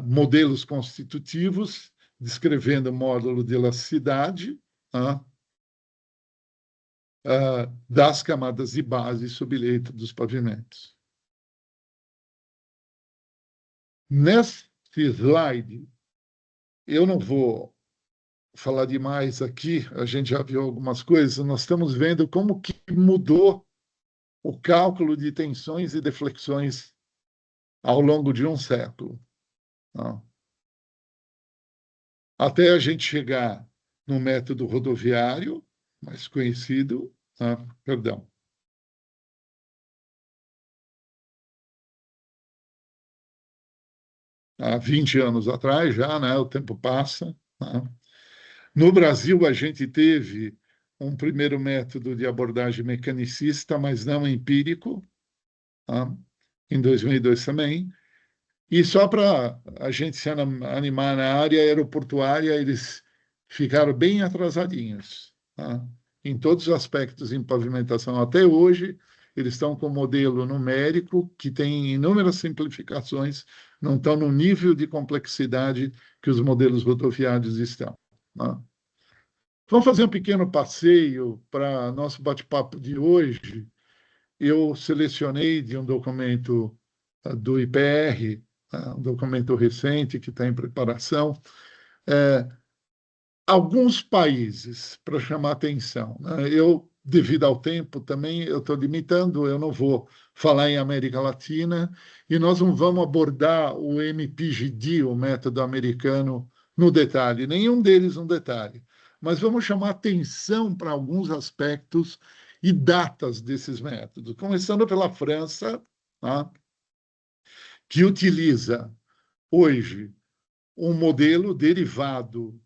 modelos constitutivos, descrevendo o módulo de elasticidade, das camadas de base e subleito dos pavimentos. Nesse slide, eu não vou falar demais aqui, a gente já viu algumas coisas, nós estamos vendo como que mudou o cálculo de tensões e deflexões ao longo de um século. Tá? Até a gente chegar no método rodoviário, mais conhecido, perdão. Há 20 anos atrás já, né? O tempo passa. Tá? No Brasil, a gente teve um primeiro método de abordagem mecanicista, mas não empírico, tá? Em 2002 também. E só para a gente se animar na área aeroportuária, eles ficaram bem atrasadinhos, tá? Em todos os aspectos em pavimentação. Até hoje, eles estão com um modelo numérico que tem inúmeras simplificações, não estão no nível de complexidade que os modelos rodoviários estão. Tá? Vamos fazer um pequeno passeio para nosso bate-papo de hoje. Eu selecionei de um documento do IPR, um documento recente que está em preparação, alguns países para chamar atenção. Né? Eu, devido ao tempo também, eu estou limitando, eu não vou falar em América Latina, e nós não vamos abordar o MPGD, o método americano, no detalhe, nenhum deles no detalhe, mas vamos chamar atenção para alguns aspectos e datas desses métodos, começando pela França, tá? Que utiliza hoje um modelo derivado,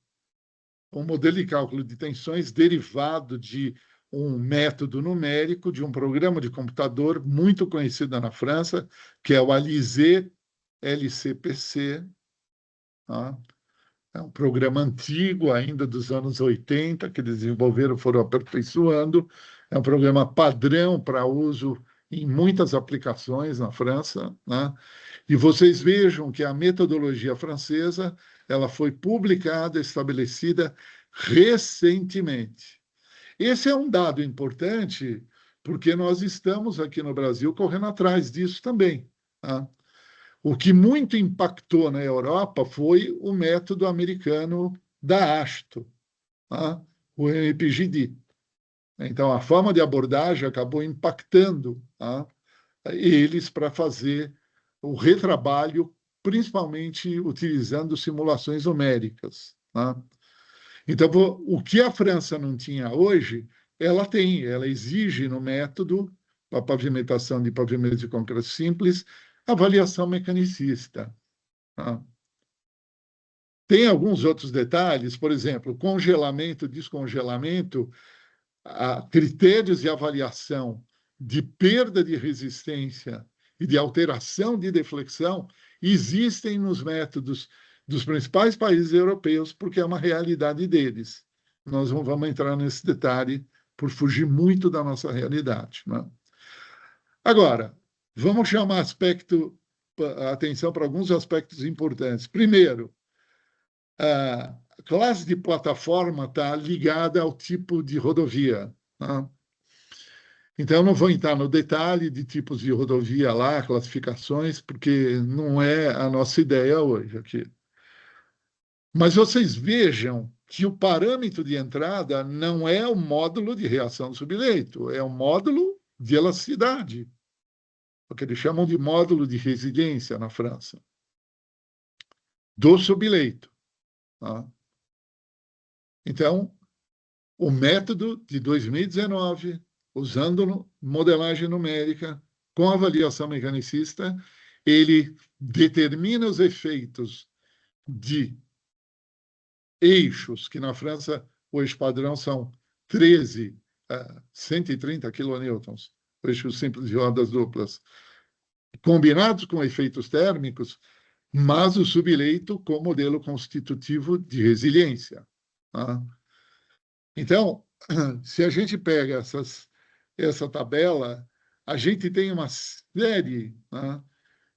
um modelo de cálculo de tensões derivado de um método numérico de um programa de computador muito conhecido na França, que é o Alizé LCPC. Tá? É um programa antigo, ainda dos anos 80, que eles desenvolveram, foram aperfeiçoando. É um programa padrão para uso em muitas aplicações na França, né? E vocês vejam que a metodologia francesa ela foi publicada, estabelecida recentemente. Esse é um dado importante, porque nós estamos aqui no Brasil correndo atrás disso também. Tá? O que muito impactou na Europa foi o método americano da AASHTO, tá? O MPGD. Então, a forma de abordagem acabou impactando, tá? Eles para fazer o retrabalho, principalmente utilizando simulações numéricas. Tá? Então, o que a França não tinha hoje, ela tem, ela exige no método, para pavimentação de pavimentos de concreto simples, avaliação mecanicista. Tá? Tem alguns outros detalhes, por exemplo, congelamento, descongelamento, critérios de avaliação de perda de resistência e de alteração de deflexão existem nos métodos dos principais países europeus, porque é uma realidade deles. Nós não vamos entrar nesse detalhe por fugir muito da nossa realidade. Né? Agora, vamos chamar a atenção para alguns aspectos importantes. Primeiro, a classe de plataforma está ligada ao tipo de rodovia. Tá? Então, eu não vou entrar no detalhe de tipos de rodovia lá, classificações, porque não é a nossa ideia hoje aqui. Mas vocês vejam que o parâmetro de entrada não é o módulo de reação do subleito, é o módulo de elasticidade, o que eles chamam de módulo de resiliência na França, do subleito. Tá? Então, o método de 2019, usando modelagem numérica, com avaliação mecanicista, ele determina os efeitos de eixos, que na França o eixo padrão são 13 a 130 quilonewtons, eixos simples de rodas duplas, combinados com efeitos térmicos, mas o subleito com modelo constitutivo de resiliência. Tá? Então, se a gente pega essa tabela, a gente tem uma série, né,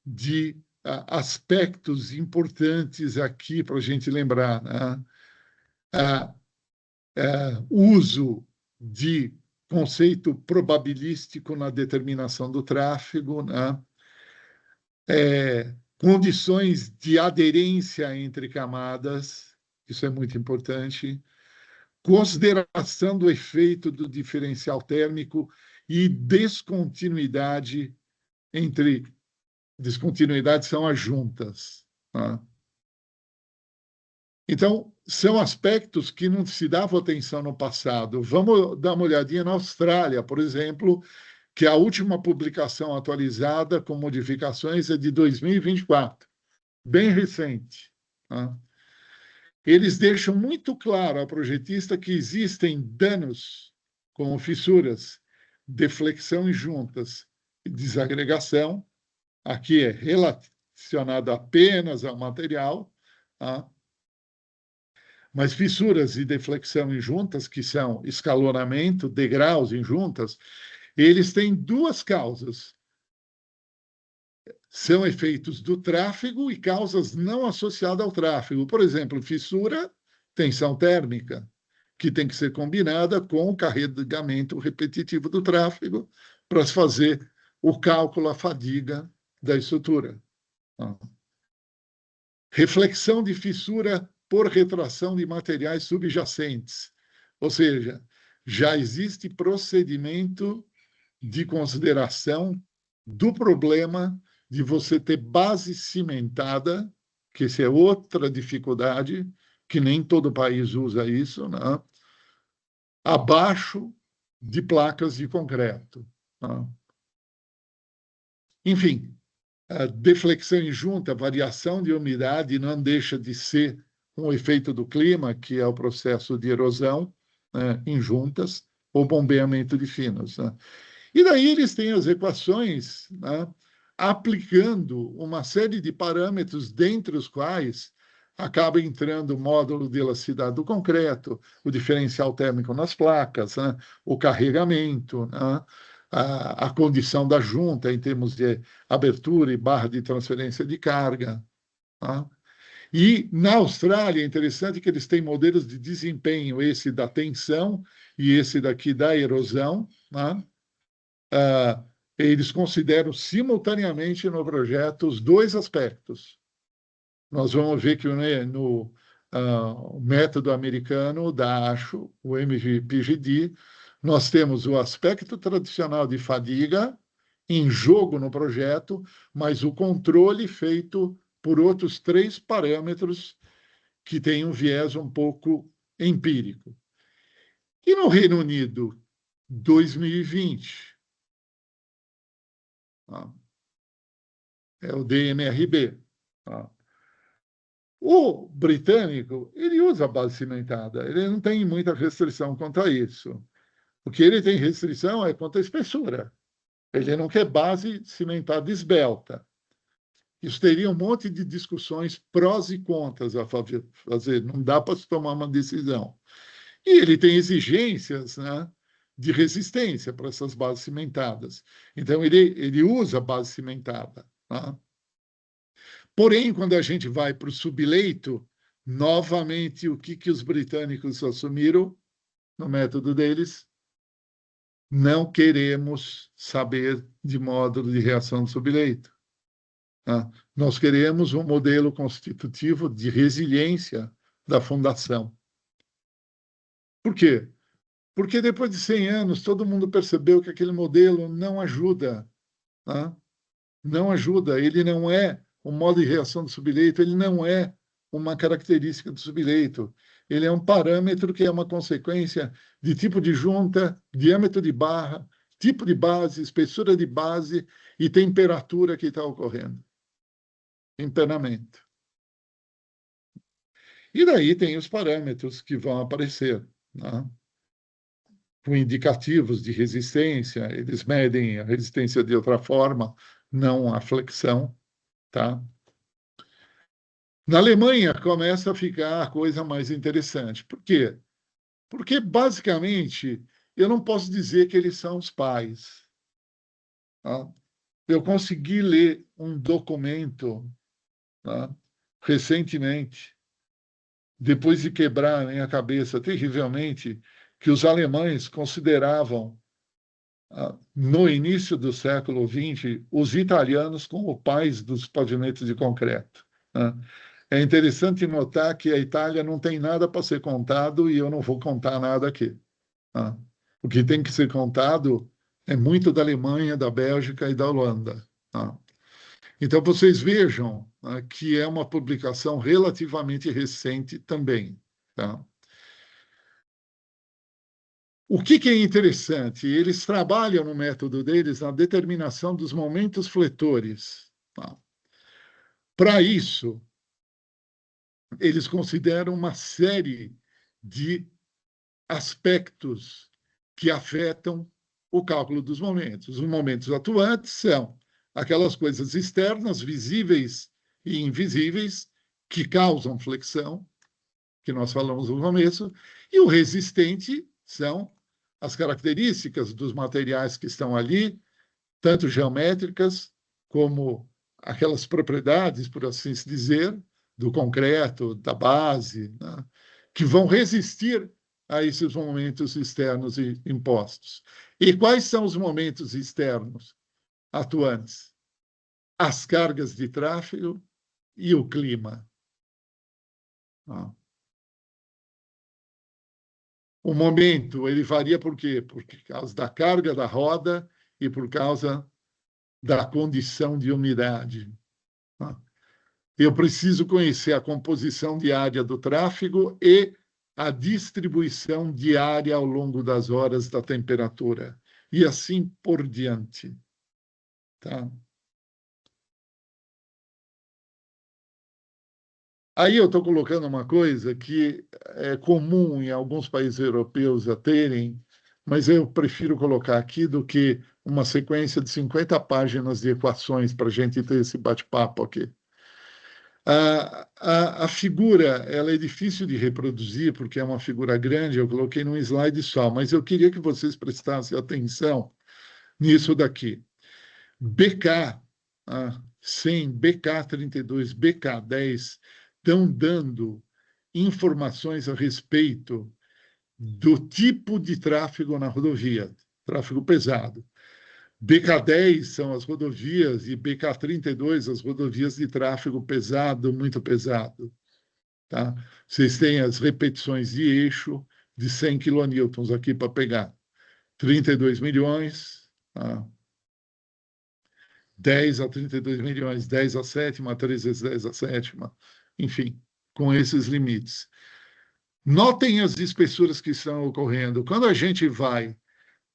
de aspectos importantes aqui para a gente lembrar. Né? Uso de conceito probabilístico na determinação do tráfego, né? Condições de aderência entre camadas, isso é muito importante, consideração do efeito do diferencial térmico e descontinuidade descontinuidade são as juntas. Tá? Então, são aspectos que não se davam atenção no passado. Vamos dar uma olhadinha na Austrália, por exemplo, que a última publicação atualizada com modificações é de 2024, bem recente. Tá? Eles deixam muito claro ao projetista que existem danos, como fissuras, deflexão em juntas e desagregação, aqui é relacionado apenas ao material, tá? Mas fissuras e deflexão em juntas, que são escalonamento, degraus em juntas, eles têm duas causas. São efeitos do tráfego e causas não associadas ao tráfego. Por exemplo, fissura, tensão térmica, que tem que ser combinada com o carregamento repetitivo do tráfego para se fazer o cálculo, a fadiga da estrutura. Reflexão de fissura por retração de materiais subjacentes. Ou seja, já existe procedimento de consideração do problema de você ter base cimentada, que essa é outra dificuldade, que nem todo país usa isso, né? Abaixo de placas de concreto. Né? Enfim, a deflexão em junta, variação de umidade, não deixa de ser um efeito do clima, que é o processo de erosão, né, em juntas, ou bombeamento de finos. Né? E daí eles têm as equações, né, aplicando uma série de parâmetros, dentre os quais acaba entrando o módulo de elasticidade do concreto, o diferencial térmico nas placas, né, o carregamento, né, a condição da junta em termos de abertura e barra de transferência de carga. Tá? E na Austrália é interessante que eles têm modelos de desempenho, esse da tensão e esse daqui da erosão. Tá? Eles consideram simultaneamente no projeto os dois aspectos. Nós vamos ver que no método americano da ASHO, o MVPGD, nós temos o aspecto tradicional de fadiga em jogo no projeto, mas o controle feito por outros 3 parâmetros que têm um viés um pouco empírico. E no Reino Unido, 2020, é o DMRB. O britânico, ele usa a base cimentada, ele não tem muita restrição quanto a isso. O que ele tem restrição é quanto à espessura. Ele não quer base cimentada esbelta. Isso teria um monte de discussões prós e contras a fazer. Não dá para se tomar uma decisão. E ele tem exigências, né, de resistência para essas bases cimentadas. Então, ele usa a base cimentada. Tá? Porém, quando a gente vai para o subleito, novamente, o que os britânicos assumiram no método deles? Não queremos saber de módulo de reação de subleito. Nós queremos um modelo constitutivo de resiliência da fundação. Por quê? Porque depois de 100 anos, todo mundo percebeu que aquele modelo não ajuda. Não ajuda. Ele não é um modo de reação do subleito, ele não é uma característica do subleito. Ele é um parâmetro que é uma consequência de tipo de junta, diâmetro de barra, tipo de base, espessura de base e temperatura que está ocorrendo. Empenamento. E daí tem os parâmetros que vão aparecer, né? Com indicativos de resistência, eles medem a resistência de outra forma, não a flexão. Tá? Na Alemanha começa a ficar a coisa mais interessante. Por quê? Porque, basicamente, eu não posso dizer que eles são os pais. Tá? Eu consegui ler um documento, tá, recentemente, depois de quebrar a minha cabeça terrivelmente, que os alemães consideravam, no início do século XX, os italianos como pais dos pavimentos de concreto. Tá? É interessante notar que a Itália não tem nada para ser contado e eu não vou contar nada aqui. Tá? O que tem que ser contado é muito da Alemanha, da Bélgica e da Holanda. Tá? Então, vocês vejam, tá, que é uma publicação relativamente recente também. Tá? O que é interessante? Eles trabalham no método deles na determinação dos momentos fletores. Tá? Para isso, eles consideram uma série de aspectos que afetam o cálculo dos momentos. Os momentos atuantes são aquelas coisas externas, visíveis e invisíveis, que causam flexão, que nós falamos no começo, e o resistente são as características dos materiais que estão ali, tanto geométricas como aquelas propriedades, por assim se dizer, do concreto, da base, né, que vão resistir a esses momentos externos impostos. E quais são os momentos externos atuantes? As cargas de tráfego e o clima. O momento, ele varia por quê? Por causa da carga da roda e por causa da condição de umidade. Eu preciso conhecer a composição diária do tráfego e a distribuição diária ao longo das horas da temperatura. E assim por diante. Tá? Aí eu estou colocando uma coisa que é comum em alguns países europeus a terem, mas eu prefiro colocar aqui do que uma sequência de 50 páginas de equações para a gente ter esse bate-papo aqui. A figura ela é difícil de reproduzir, porque é uma figura grande, eu coloquei num slide só, mas eu queria que vocês prestassem atenção nisso daqui. BK 100, BK 32, BK 10 estão dando informações a respeito do tipo de tráfego na rodovia, tráfego pesado. BK10 são as rodovias e BK32 as rodovias de tráfego pesado, muito pesado. Tá? Vocês têm as repetições de eixo de 100 quilonewtons aqui para pegar. 32 milhões, tá? 10 a 32 milhões, 10 a sétima, 3 vezes 10 a sétima, enfim, com esses limites. Notem as espessuras que estão ocorrendo. Quando a gente vai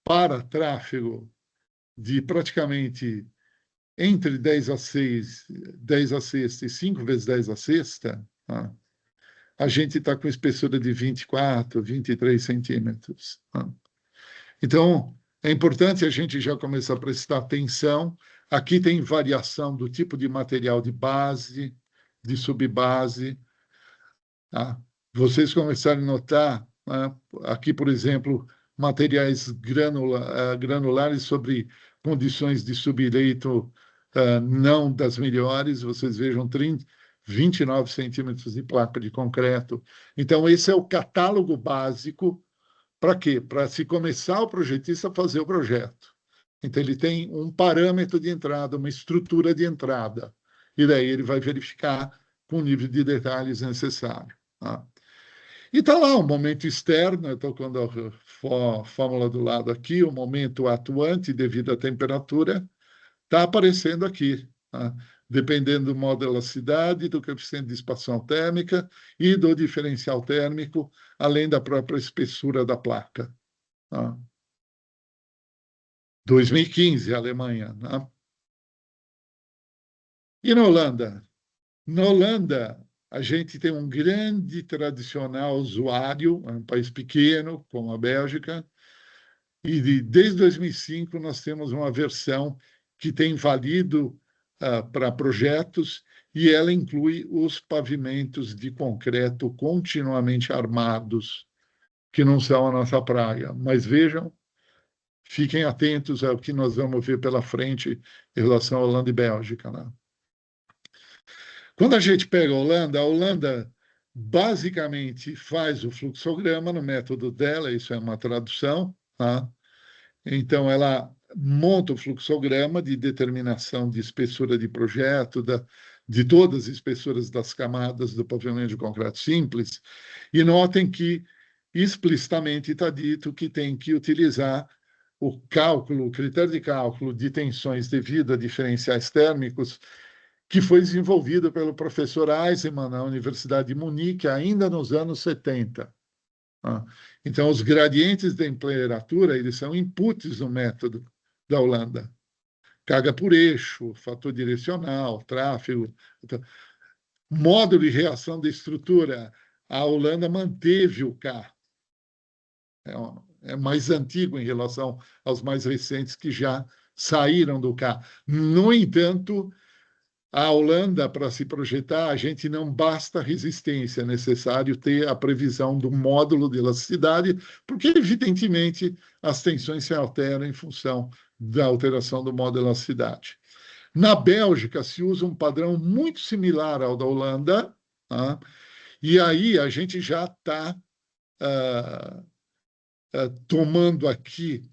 para tráfego de praticamente entre 10 a 6, 10 a sexta e 5 vezes 10 a sexta, tá? A gente está com espessura de 24, 23 centímetros. Tá? Então, é importante a gente já começar a prestar atenção. Aqui tem variação do tipo de material de base, de subbase. Tá? Vocês começarem a notar, né? Aqui, por exemplo, materiais granulares sobre condições de subleito não das melhores, vocês vejam 29 centímetros de placa de concreto. Então, esse é o catálogo básico. Para quê? Para se começar o projetista a fazer o projeto. Então, ele tem um parâmetro de entrada, uma estrutura de entrada. E daí ele vai verificar com o nível de detalhes necessário. Tá? E está lá o momento externo, eu estou com a fórmula do lado aqui, o momento atuante devido à temperatura, está aparecendo aqui, tá? Dependendo do modo de elasticidade, do coeficiente de dissipação térmica e do diferencial térmico, além da própria espessura da placa. Tá? 2015, Alemanha. Tá? E na Holanda? Na Holanda, a gente tem um grande tradicional usuário, é um país pequeno, como a Bélgica, e desde 2005 nós temos uma versão que tem valido para projetos e ela inclui os pavimentos de concreto continuamente armados, que não são a nossa praia. Mas vejam, fiquem atentos ao que nós vamos ver pela frente em relação à Holanda e Bélgica. Né? Quando a gente pega a Holanda basicamente faz o fluxograma no método dela, isso é uma tradução, tá? Então, ela monta o fluxograma de determinação de espessura de projeto, de todas as espessuras das camadas do pavimento de concreto simples, e notem que explicitamente está dito que tem que utilizar o critério de cálculo de tensões devido a diferenciais térmicos, que foi desenvolvido pelo professor Eisenman na Universidade de Munique ainda nos anos 70. Então, os gradientes de temperatura eles são inputs no método da Holanda. Carga por eixo, fator direcional, tráfego, módulo de reação da estrutura. A Holanda manteve o K. É mais antigo em relação aos mais recentes que já saíram do K. No entanto, a Holanda, para se projetar, a gente não basta resistência, é necessário ter a previsão do módulo de elasticidade, porque, evidentemente, as tensões se alteram em função da alteração do módulo de elasticidade. Na Bélgica, se usa um padrão muito similar ao da Holanda, tá? E aí a gente já está tomando aqui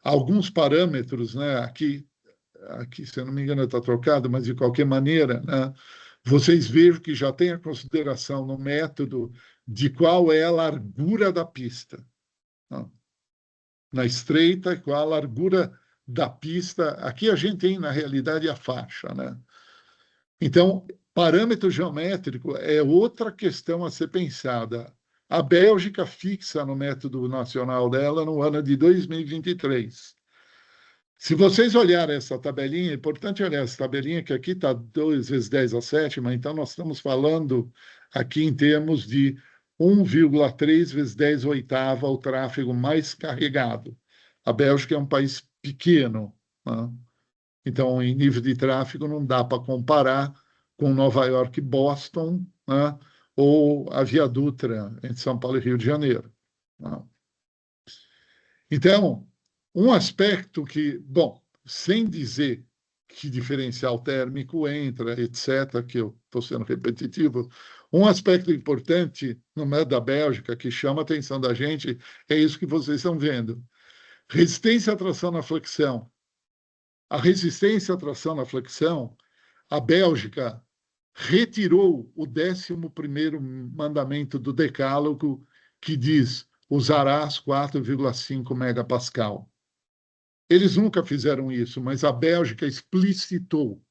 alguns parâmetros, né? Aqui, se eu não me engano, está trocado, mas de qualquer maneira, né, vocês vejam que já tem a consideração no método de qual é a largura da pista. Né? Na estreita, qual a largura da pista. Aqui a gente tem, na realidade, a faixa. Né? Então, parâmetro geométrico é outra questão a ser pensada. A Bélgica fixa no método nacional dela no ano de 2023. Se vocês olharem essa tabelinha, é importante olhar essa tabelinha, que aqui está 2 vezes 10 a sétima, então nós estamos falando aqui em termos de 1,3 vezes 10 oitava o tráfego mais carregado. A Bélgica é um país pequeno, né? Então, em nível de tráfego, não dá para comparar com Nova York e Boston, né? Ou a Via Dutra, entre São Paulo e Rio de Janeiro. Né? Então, um aspecto que, bom, sem dizer que diferencial térmico entra, etc., que eu estou sendo repetitivo, um aspecto importante no método da Bélgica que chama a atenção da gente é isso que vocês estão vendo. Resistência à tração na flexão. A resistência à tração na flexão, a Bélgica retirou o 11º mandamento do Decálogo, que diz: usarás 4,5 megapascal. Eles nunca fizeram isso, mas a Bélgica explicitou.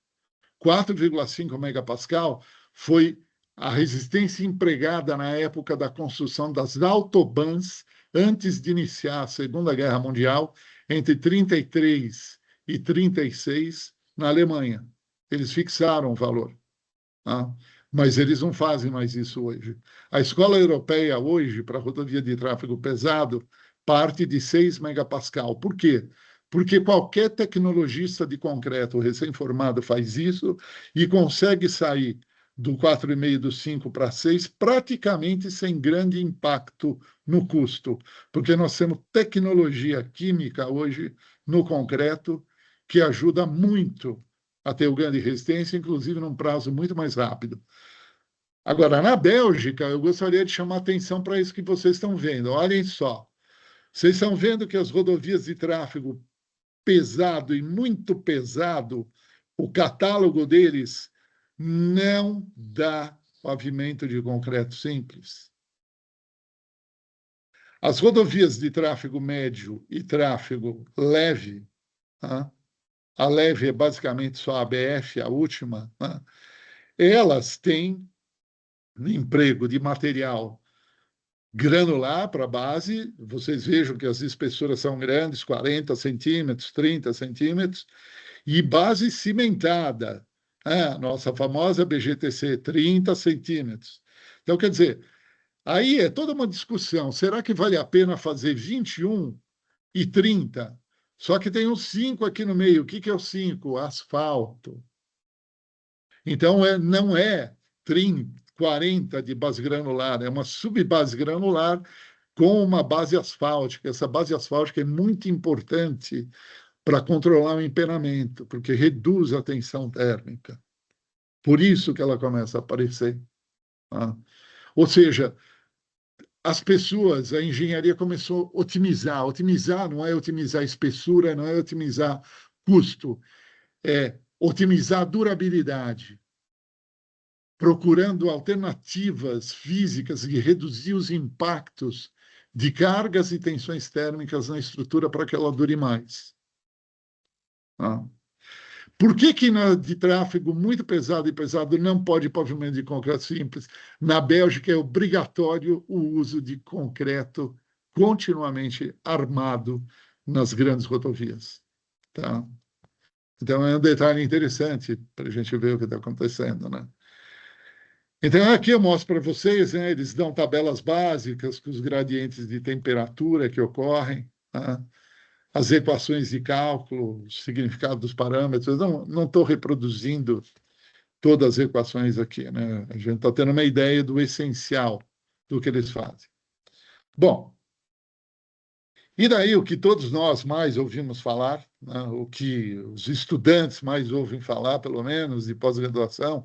4,5 megapascal foi a resistência empregada na época da construção das autobahns, antes de iniciar a Segunda Guerra Mundial, entre 33 e 36, na Alemanha. Eles fixaram o valor. Tá? Mas eles não fazem mais isso hoje. A escola europeia hoje, para rodovia de tráfego pesado, parte de 6 megapascal. Por quê? Porque qualquer tecnologista de concreto recém-formado faz isso e consegue sair do 4,5 do 5 para 6 praticamente sem grande impacto no custo, porque nós temos tecnologia química hoje no concreto que ajuda muito a ter grande resistência, inclusive num prazo muito mais rápido. Agora, na Bélgica, eu gostaria de chamar a atenção para isso que vocês estão vendo. Olhem só. Vocês estão vendo que as rodovias de tráfego pesado e muito pesado, o catálogo deles não dá pavimento de concreto simples. As rodovias de tráfego médio e tráfego leve, tá? A leve é basicamente só a ABF, a última, tá? Elas têm emprego de material granular para a base. Vocês vejam que as espessuras são grandes, 40 centímetros, 30 centímetros, e base cimentada, a nossa famosa BGTC, 30 centímetros. Então, quer dizer, aí é toda uma discussão. Será que vale a pena fazer 21 e 30? Só que tem um 5 aqui no meio. O que é o 5? Asfalto. Então, não é 30, 40 de base granular, é uma subbase granular com uma base asfáltica. Essa base asfáltica é muito importante para controlar o empenamento, porque reduz a tensão térmica. Por isso que ela começa a aparecer. Tá? Ou seja, as pessoas, a engenharia começou a otimizar. Otimizar não é otimizar espessura, não é otimizar custo, é otimizar a durabilidade, procurando alternativas físicas de reduzir os impactos de cargas e tensões térmicas na estrutura para que ela dure mais. Tá? Por que na de tráfego muito pesado e pesado não pode pavimento de concreto simples? Na Bélgica é obrigatório o uso de concreto continuamente armado nas grandes rodovias. Tá? Então é um detalhe interessante para a gente ver o que está acontecendo, né? Então, aqui eu mostro para vocês, né, eles dão tabelas básicas com os gradientes de temperatura que ocorrem, tá? As equações de cálculo, o significado dos parâmetros. Não estou reproduzindo todas as equações aqui, né? A gente está tendo uma ideia do essencial do que eles fazem. Bom, e daí o que todos nós mais ouvimos falar, né, o que os estudantes mais ouvem falar, pelo menos, de pós-graduação,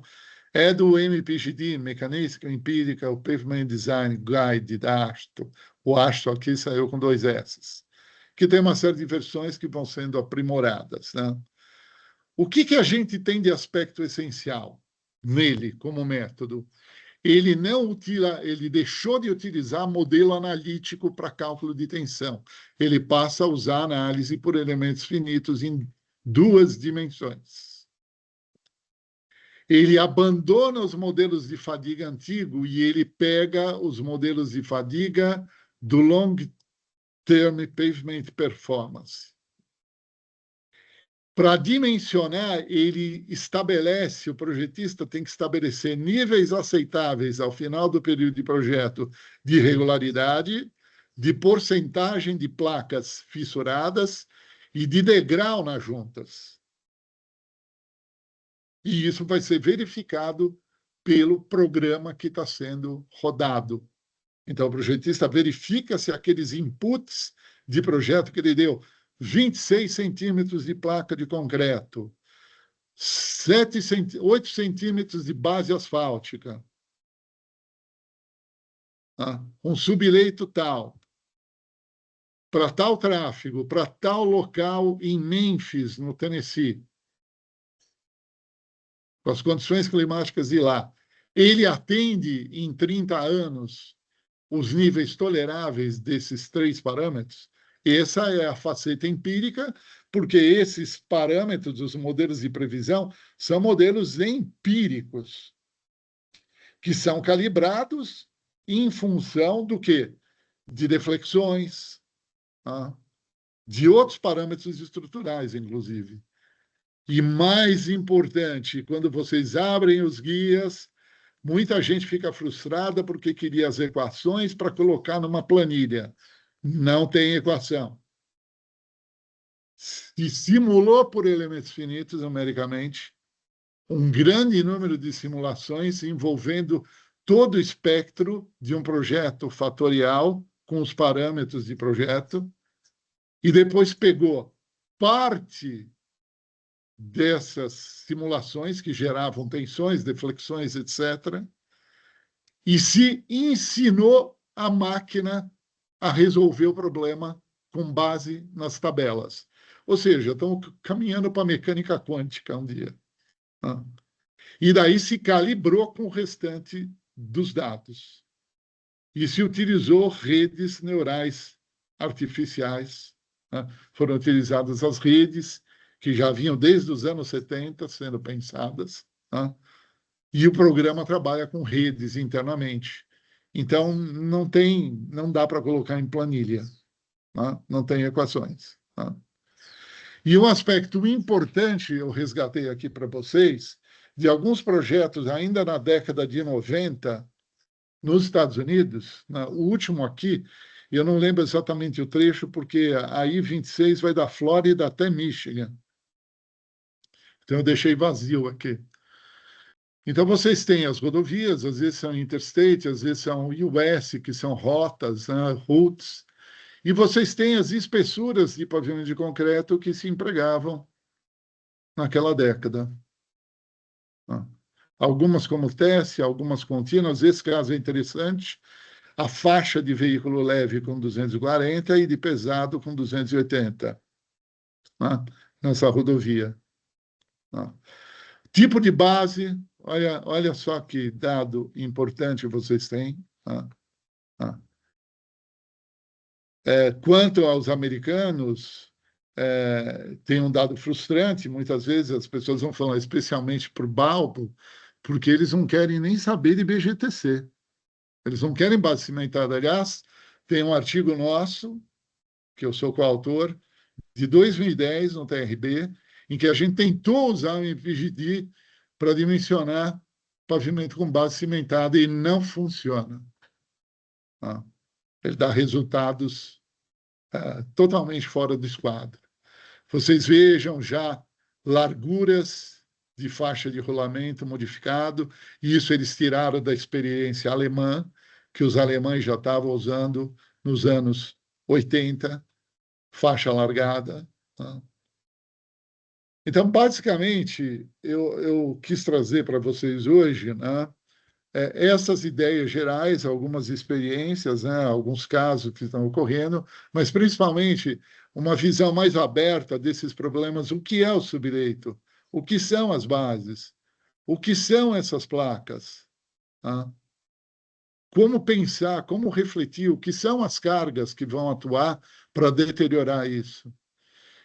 é do MPGD, Mechanistic Empirical Pavement Design Guide da ASTO. O ASTO aqui saiu com 2 S, que tem uma série de versões que vão sendo aprimoradas. Né? O que a gente tem de aspecto essencial nele como método? Ele deixou de utilizar modelo analítico para cálculo de tensão. Ele passa a usar análise por elementos finitos em 2 dimensões. Ele abandona os modelos de fadiga antigo e ele pega os modelos de fadiga do Long Term Pavement Performance. Para dimensionar, ele estabelece, o projetista tem que estabelecer níveis aceitáveis ao final do período de projeto de regularidade, de porcentagem de placas fissuradas e de degrau nas juntas. E isso vai ser verificado pelo programa que está sendo rodado. Então, o projetista verifica se aqueles inputs de projeto que ele deu, 26 centímetros de placa de concreto, 8 centímetros de base asfáltica, um subleito tal, para tal tráfego, para tal local em Memphis, no Tennessee, com as condições climáticas de lá, ele atende em 30 anos os níveis toleráveis desses 3 parâmetros? Essa é a faceta empírica, porque esses parâmetros, os modelos de previsão, são modelos empíricos, que são calibrados em função do quê? De deflexões, de outros parâmetros estruturais, inclusive. E mais importante, quando vocês abrem os guias, muita gente fica frustrada porque queria as equações para colocar numa planilha. Não tem equação. Se simulou por elementos finitos, numericamente, um grande número de simulações envolvendo todo o espectro de um projeto fatorial com os parâmetros de projeto, e depois pegou parte dessas simulações que geravam tensões, deflexões, etc., e se ensinou a máquina a resolver o problema com base nas tabelas. Ou seja, estão caminhando para a mecânica quântica um dia. E daí se calibrou com o restante dos dados. E se utilizou redes neurais artificiais. Foram utilizadas as redes que já vinham desde os anos 70 sendo pensadas, e o programa trabalha com redes internamente. Então, não dá para colocar em planilha, não tem equações. E um aspecto importante, eu resgatei aqui para vocês, de alguns projetos ainda na década de 90, nos Estados Unidos, o último aqui, eu não lembro exatamente o trecho, porque a I-26 vai da Flórida até Michigan. Então, eu deixei vazio aqui. Então, vocês têm as rodovias, às vezes são interstate, às vezes são US, que são rotas, routes, e vocês têm as espessuras de pavimento de concreto que se empregavam naquela década. Algumas como teste, algumas contínuas. Esse caso é interessante. A faixa de veículo leve com 240 e de pesado com 280, nessa rodovia. Tipo de base, olha só que dado importante vocês têm. Quanto aos americanos, tem um dado frustrante, muitas vezes as pessoas vão falar, especialmente para o Balbo, porque eles não querem nem saber de BGTC. Eles não querem base cimentada. Aliás, tem um artigo nosso, que eu sou coautor, de 2010, no TRB, em que a gente tentou usar o MPGD para dimensionar pavimento com base cimentada e não funciona. Ele dá resultados totalmente fora do esquadro. Vocês vejam já larguras de faixa de rolamento modificado, e isso eles tiraram da experiência alemã, que os alemães já estavam usando nos anos 80, faixa largada. Então, basicamente, eu quis trazer para vocês hoje, essas ideias gerais, algumas experiências, alguns casos que estão ocorrendo, mas principalmente uma visão mais aberta desses problemas. O que é o subleito? O que são as bases? O que são essas placas? Como pensar, como refletir? O que são as cargas que vão atuar para deteriorar isso?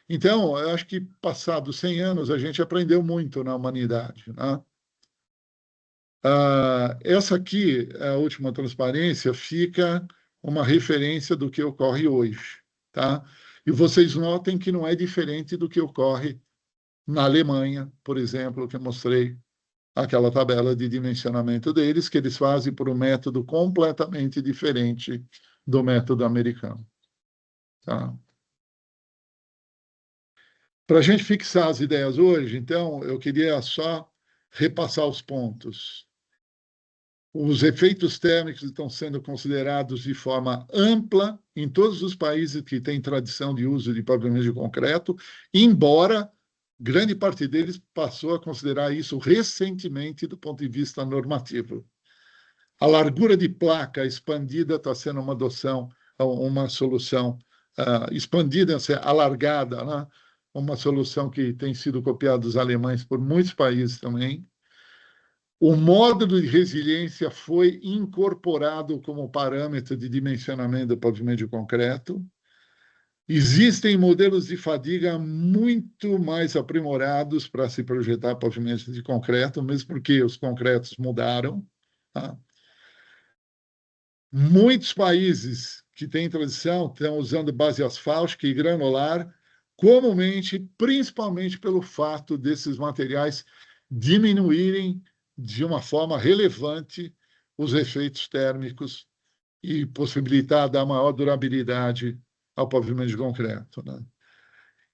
Então, eu acho que, passados 100 anos, a gente aprendeu muito na humanidade. Essa aqui, a última transparência, fica uma referência do que ocorre hoje. E vocês notem que não é diferente do que ocorre na Alemanha, por exemplo, que eu mostrei aquela tabela de dimensionamento deles, que eles fazem por um método completamente diferente do método americano. Para a gente fixar as ideias hoje, então, eu queria só repassar os pontos. Os efeitos térmicos estão sendo considerados de forma ampla em todos os países que têm tradição de uso de pavimento de concreto, embora grande parte deles passou a considerar isso recentemente do ponto de vista normativo. A largura de placa expandida está sendo uma adoção, uma solução expandida, alargada, né? Uma solução que tem sido copiada dos alemães por muitos países também. O módulo de resiliência foi incorporado como parâmetro de dimensionamento do pavimento de concreto. Existem modelos de fadiga muito mais aprimorados para se projetar pavimentos de concreto, mesmo porque os concretos mudaram. Tá? Muitos países que têm tradição estão usando base asfáltica e granular, comumente, principalmente pelo fato desses materiais diminuírem de uma forma relevante os efeitos térmicos e possibilitar dar maior durabilidade ao pavimento de concreto. Né?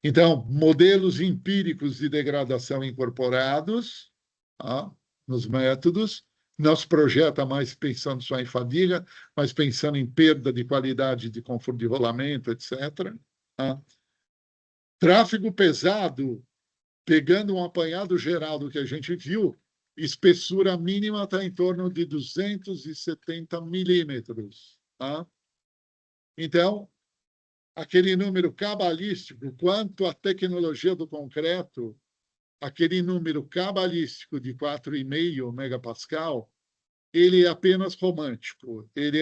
Então, modelos empíricos de degradação incorporados nos métodos, não se projeta mais pensando só em fadiga, mas pensando em perda de qualidade de conforto de rolamento, etc. Tráfego pesado, pegando um apanhado geral do que a gente viu, espessura mínima está em torno de 270 milímetros. Tá? Então, aquele número cabalístico, quanto à tecnologia do concreto, aquele número cabalístico de 4,5 megapascal, ele é apenas romântico. Ele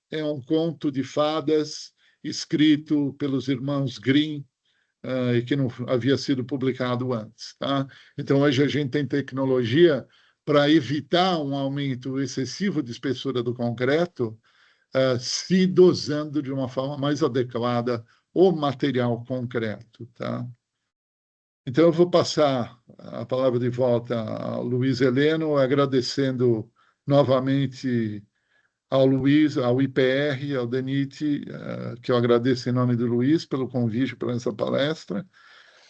é um conto de fadas escrito pelos irmãos Grimm, e que não havia sido publicado antes. Tá? Então, hoje a gente tem tecnologia para evitar um aumento excessivo de espessura do concreto, se dosando de uma forma mais adequada o material concreto. Tá? Então, eu vou passar a palavra de volta ao Luiz Heleno, agradecendo novamente ao Luiz, ao IPR, ao DENIT, que eu agradeço em nome do Luiz pelo convite para essa palestra,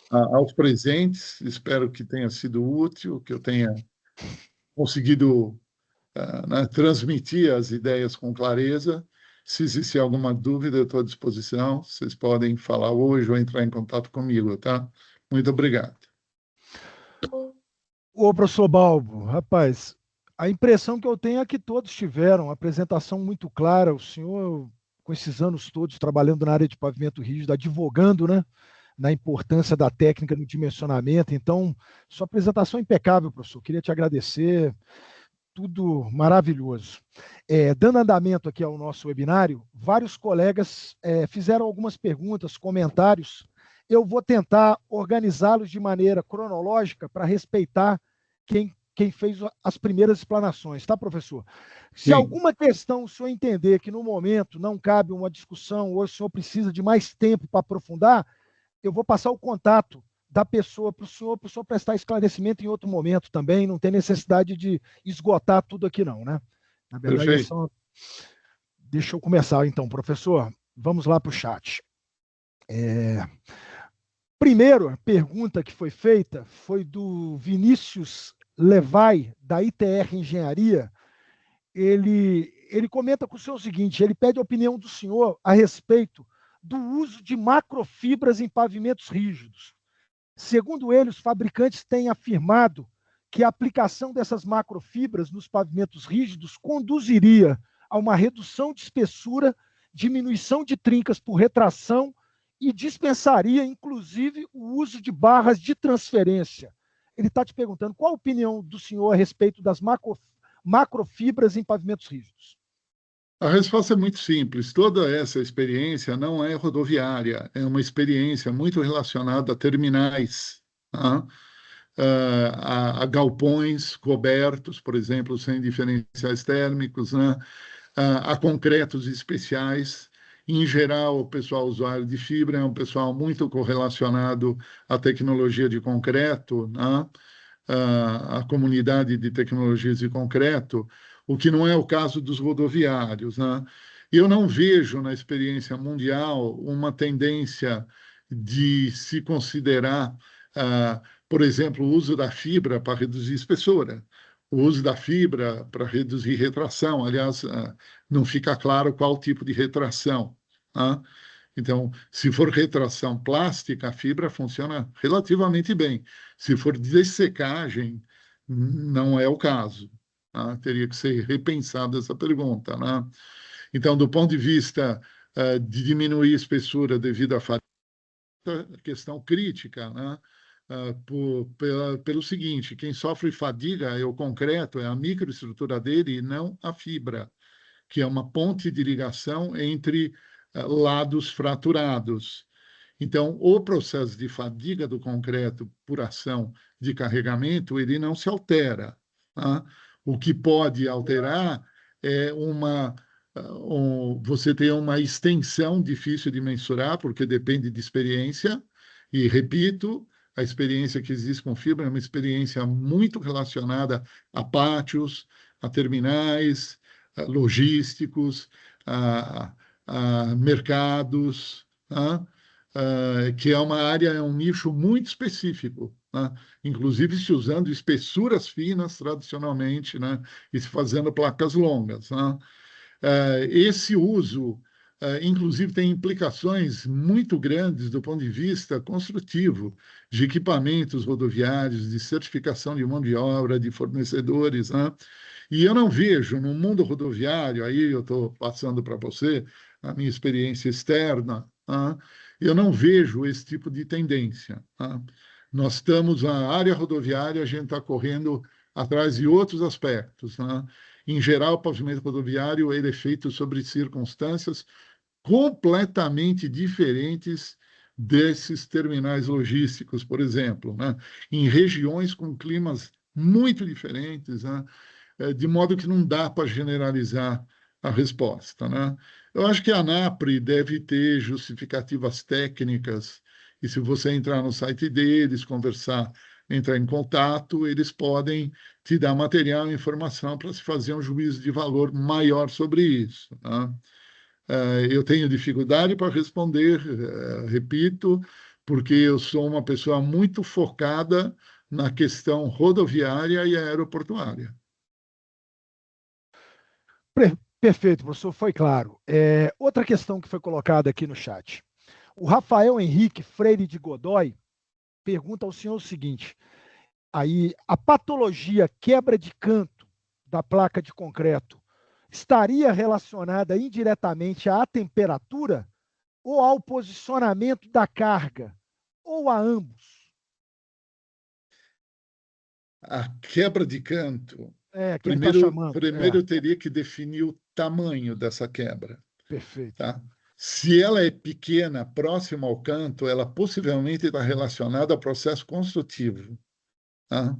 aos presentes, espero que tenha sido útil, que eu tenha conseguido transmitir as ideias com clareza. Se existir alguma dúvida, eu estou à disposição, vocês podem falar hoje ou entrar em contato comigo, tá? Muito obrigado. Ô, professor Balbo, rapaz, a impressão que eu tenho é que todos tiveram uma apresentação muito clara, o senhor, com esses anos todos trabalhando na área de pavimento rígido, advogando, né, na importância da técnica no dimensionamento. Então, sua apresentação é impecável, professor. Queria te agradecer, tudo maravilhoso. Dando andamento aqui ao nosso webinário, vários colegas fizeram algumas perguntas, comentários. Eu vou tentar organizá-los de maneira cronológica para respeitar quem fez as primeiras explanações, tá, professor? Se alguma questão o senhor entender que no momento não cabe uma discussão ou o senhor precisa de mais tempo para aprofundar, eu vou passar o contato da pessoa para o senhor prestar esclarecimento em outro momento também, não tem necessidade de esgotar tudo aqui não, né? Na verdade, deixa eu começar então, professor. Vamos lá para o chat. Primeiro, a pergunta que foi feita foi do Vinícius Levai, da ITR Engenharia. Ele comenta com o senhor o seguinte, ele pede a opinião do senhor a respeito do uso de macrofibras em pavimentos rígidos. Segundo ele, os fabricantes têm afirmado que a aplicação dessas macrofibras nos pavimentos rígidos conduziria a uma redução de espessura, diminuição de trincas por retração e dispensaria, inclusive, o uso de barras de transferência. Ele está te perguntando qual a opinião do senhor a respeito das macrofibras em pavimentos rígidos. A resposta é muito simples. Toda essa experiência não é rodoviária, é uma experiência muito relacionada a terminais, tá? A galpões cobertos, por exemplo, sem diferenciais térmicos, né? A concretos especiais. Em geral, o pessoal usuário de fibra é um pessoal muito correlacionado à tecnologia de concreto, né? A comunidade de tecnologias de concreto, o que não é o caso dos rodoviários. Né? Eu não vejo na experiência mundial uma tendência de se considerar, por exemplo, o uso da fibra para reduzir espessura. o uso da fibra para reduzir retração. Aliás, não fica claro qual tipo de retração, tá? Então, se for retração plástica, a fibra funciona relativamente bem. Se for dessecagem, não é o caso, tá? Teria que ser repensada essa pergunta, né? Então, do ponto de vista de diminuir a espessura devido à fadiga, questão crítica, né? Pelo seguinte, quem sofre fadiga é o concreto, é a microestrutura dele e não a fibra, que é uma ponte de ligação entre lados fraturados. Então, o processo de fadiga do concreto por ação de carregamento, ele não se altera, tá? O que pode alterar é você ter uma extensão difícil de mensurar, porque depende de experiência, e repito, a experiência que existe com fibra é uma experiência muito relacionada a pátios, a terminais, logísticos, a mercados, tá? Que é uma área, é um nicho muito específico, né? Inclusive se usando espessuras finas tradicionalmente, né? E se fazendo placas longas, né? Esse uso, inclusive, tem implicações muito grandes do ponto de vista construtivo, de equipamentos rodoviários, de certificação de mão de obra, de fornecedores, né? E eu não vejo no mundo rodoviário, aí eu estou passando para você a minha experiência externa, tá? Eu não vejo esse tipo de tendência, tá? Nós estamos, na área rodoviária, a gente está correndo atrás de outros aspectos, tá? Em geral, o pavimento rodoviário ele é feito sobre circunstâncias completamente diferentes desses terminais logísticos, por exemplo, né? Em regiões com climas muito diferentes, né? De modo que não dá para generalizar a resposta, né? Eu acho que a ANAPRE deve ter justificativas técnicas, e se você entrar no site deles, conversar, entrar em contato, eles podem te dar material e informação para se fazer um juízo de valor maior sobre isso, né? Eu tenho dificuldade para responder, repito, porque eu sou uma pessoa muito focada na questão rodoviária e aeroportuária. Perfeito, professor, foi claro. Outra questão que foi colocada aqui no chat. O Rafael Henrique Freire de Godoy pergunta ao senhor o seguinte: aí a patologia quebra de canto da placa de concreto estaria relacionada indiretamente à temperatura ou ao posicionamento da carga, ou a ambos? A quebra de canto, Que ele está chamando. primeiro eu teria que definir o tamanho dessa quebra, Perfeito. tá? Se ela é pequena, próxima ao canto, ela possivelmente está relacionada ao processo construtivo, tá?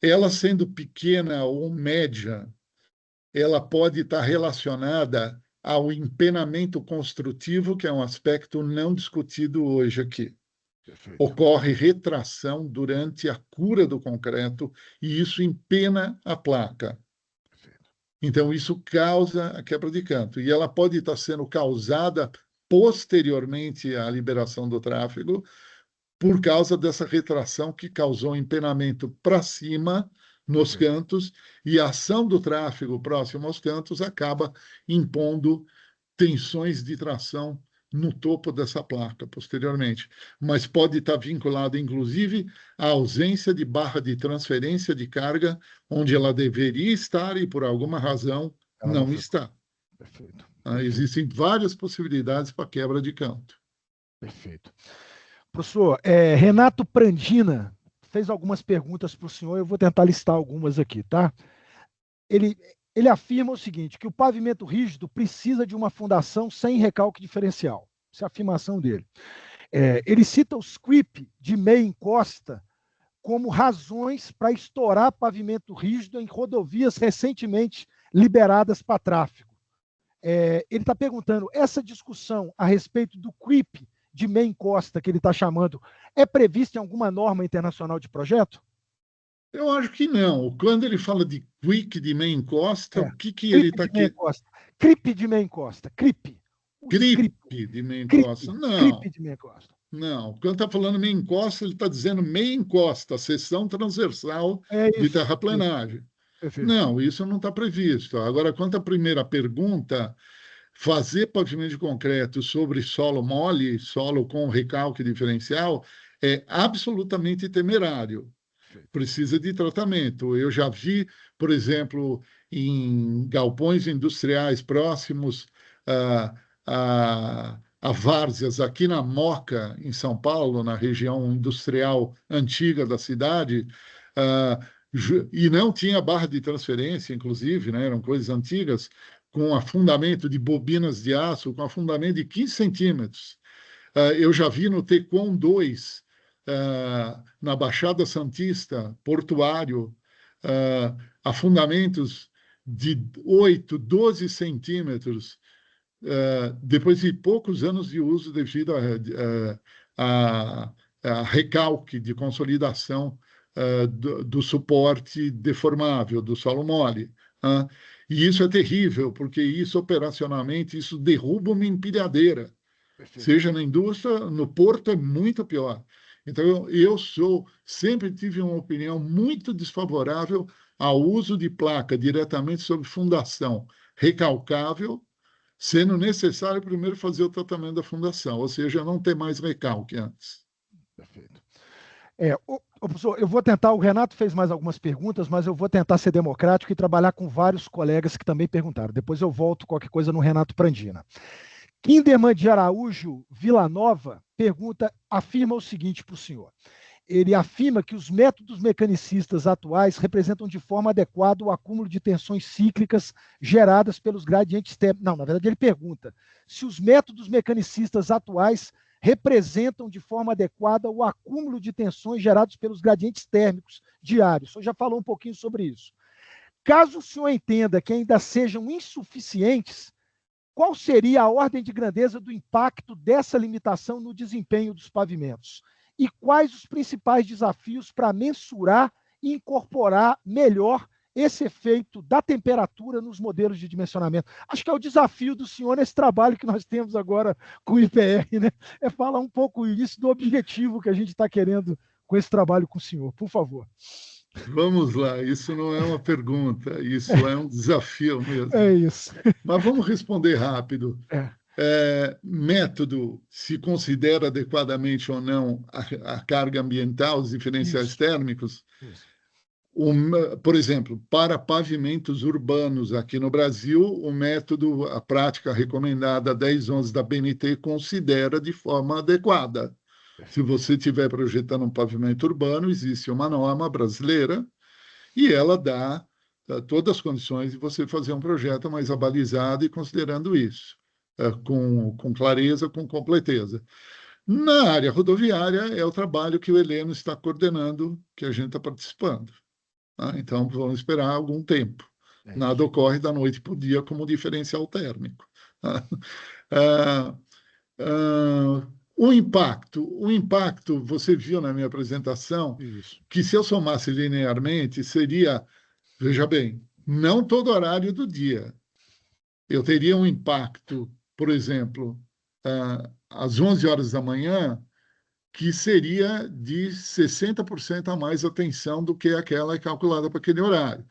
Ela sendo pequena ou média, ela pode estar relacionada ao empenamento construtivo, que é um aspecto não discutido hoje aqui. Perfeito. Ocorre retração durante a cura do concreto e isso empena a placa. Perfeito. Então, isso causa a quebra de canto. E ela pode estar sendo causada posteriormente à liberação do tráfego por causa dessa retração que causou empenamento para cima nos cantos e a ação do tráfego próximo aos cantos acaba impondo tensões de tração no topo dessa placa posteriormente, mas pode estar vinculado, inclusive, à ausência de barra de transferência de carga, onde ela deveria estar e, por alguma razão, Ela não está. Perfeito. Existem várias possibilidades para quebra de canto. Perfeito. Professor, Renato Prandina fez algumas perguntas para o senhor, eu vou tentar listar algumas aqui, tá? Ele afirma o seguinte, que o pavimento rígido precisa de uma fundação sem recalque diferencial. Essa é a afirmação dele. Ele cita os creep de meia encosta como razões para estourar pavimento rígido em rodovias recentemente liberadas para tráfego. Ele está perguntando, essa discussão a respeito do creep de meia encosta, que ele está chamando, é prevista em alguma norma internacional de projeto? Eu acho que não. Quando ele fala de quick de meia encosta, o que ele está aqui? Creep de meia encosta. Creep. Creep de meia encosta? Não. Creep de meia encosta. Não. Quando está falando meia encosta, ele está dizendo meia encosta, a seção transversal É de isso, terraplenagem. perfeito. Não, isso não está previsto. Agora, quanto à primeira pergunta, fazer pavimento de concreto sobre solo mole, solo com recalque diferencial, é absolutamente temerário. Perfeito. Precisa de tratamento. Eu já vi, por exemplo, em galpões industriais próximos a várzeas, aqui na Moca, em São Paulo, na região industrial antiga da cidade, ah, e não tinha barra de transferência, inclusive, né, eram coisas antigas, com afundamento de bobinas de aço, com afundamento de 15 centímetros. Eu já vi no Tecom 2, na Baixada Santista, portuário, afundamentos de 8, 12 centímetros, depois de poucos anos de uso devido a recalque de consolidação do suporte deformável, do solo mole. E isso é terrível, porque isso operacionalmente isso derruba uma empilhadeira, Perfeito. seja na indústria, no porto é muito pior. Então, sempre tive uma opinião muito desfavorável ao uso de placa diretamente sobre fundação recalcável, sendo necessário primeiro fazer o tratamento da fundação, ou seja, não ter mais recalque antes. Perfeito. Professor, eu vou tentar, o Renato fez mais algumas perguntas, mas eu vou tentar ser democrático e trabalhar com vários colegas que também perguntaram. Depois eu volto qualquer coisa no Renato Prandina. Kinderman de Araújo Villanova afirma o seguinte para o senhor. Ele afirma que os métodos mecanicistas atuais representam de forma adequada o acúmulo de tensões cíclicas geradas pelos gradientes térmicos. Não, na verdade ele pergunta se os métodos mecanicistas atuais representam de forma adequada o acúmulo de tensões gerados pelos gradientes térmicos diários. O senhor já falou um pouquinho sobre isso. Caso o senhor entenda que ainda sejam insuficientes, qual seria a ordem de grandeza do impacto dessa limitação no desempenho dos pavimentos? E quais os principais desafios para mensurar e incorporar melhor esse efeito da temperatura nos modelos de dimensionamento? Acho que é o desafio do senhor nesse trabalho que nós temos agora com o IPR, né? É falar um pouco isso do objetivo que a gente está querendo com esse trabalho com o senhor, por favor. Vamos lá, isso não é uma pergunta, isso é um desafio É mesmo. isso. Mas vamos responder rápido. É. Método, se considera adequadamente ou não a carga ambiental, os diferenciais Isso. térmicos. Isso. Por exemplo, para pavimentos urbanos aqui no Brasil, o método, a prática recomendada 1011 da BNT considera de forma adequada. Se você estiver projetando um pavimento urbano, existe uma norma brasileira e ela dá todas as condições de você fazer um projeto mais abalizado e considerando isso, com clareza, com completeza. Na área rodoviária, é o trabalho que o Heleno está coordenando, que a gente está participando. Então, vamos esperar algum tempo. Nada ocorre da noite para o dia como diferencial térmico. O impacto, você viu na minha apresentação, Isso. que se eu somasse linearmente, seria, veja bem, não todo horário do dia. Eu teria um impacto, por exemplo, às 11 horas da manhã, que seria de 60% a mais a tensão do que aquela calculada para aquele horário.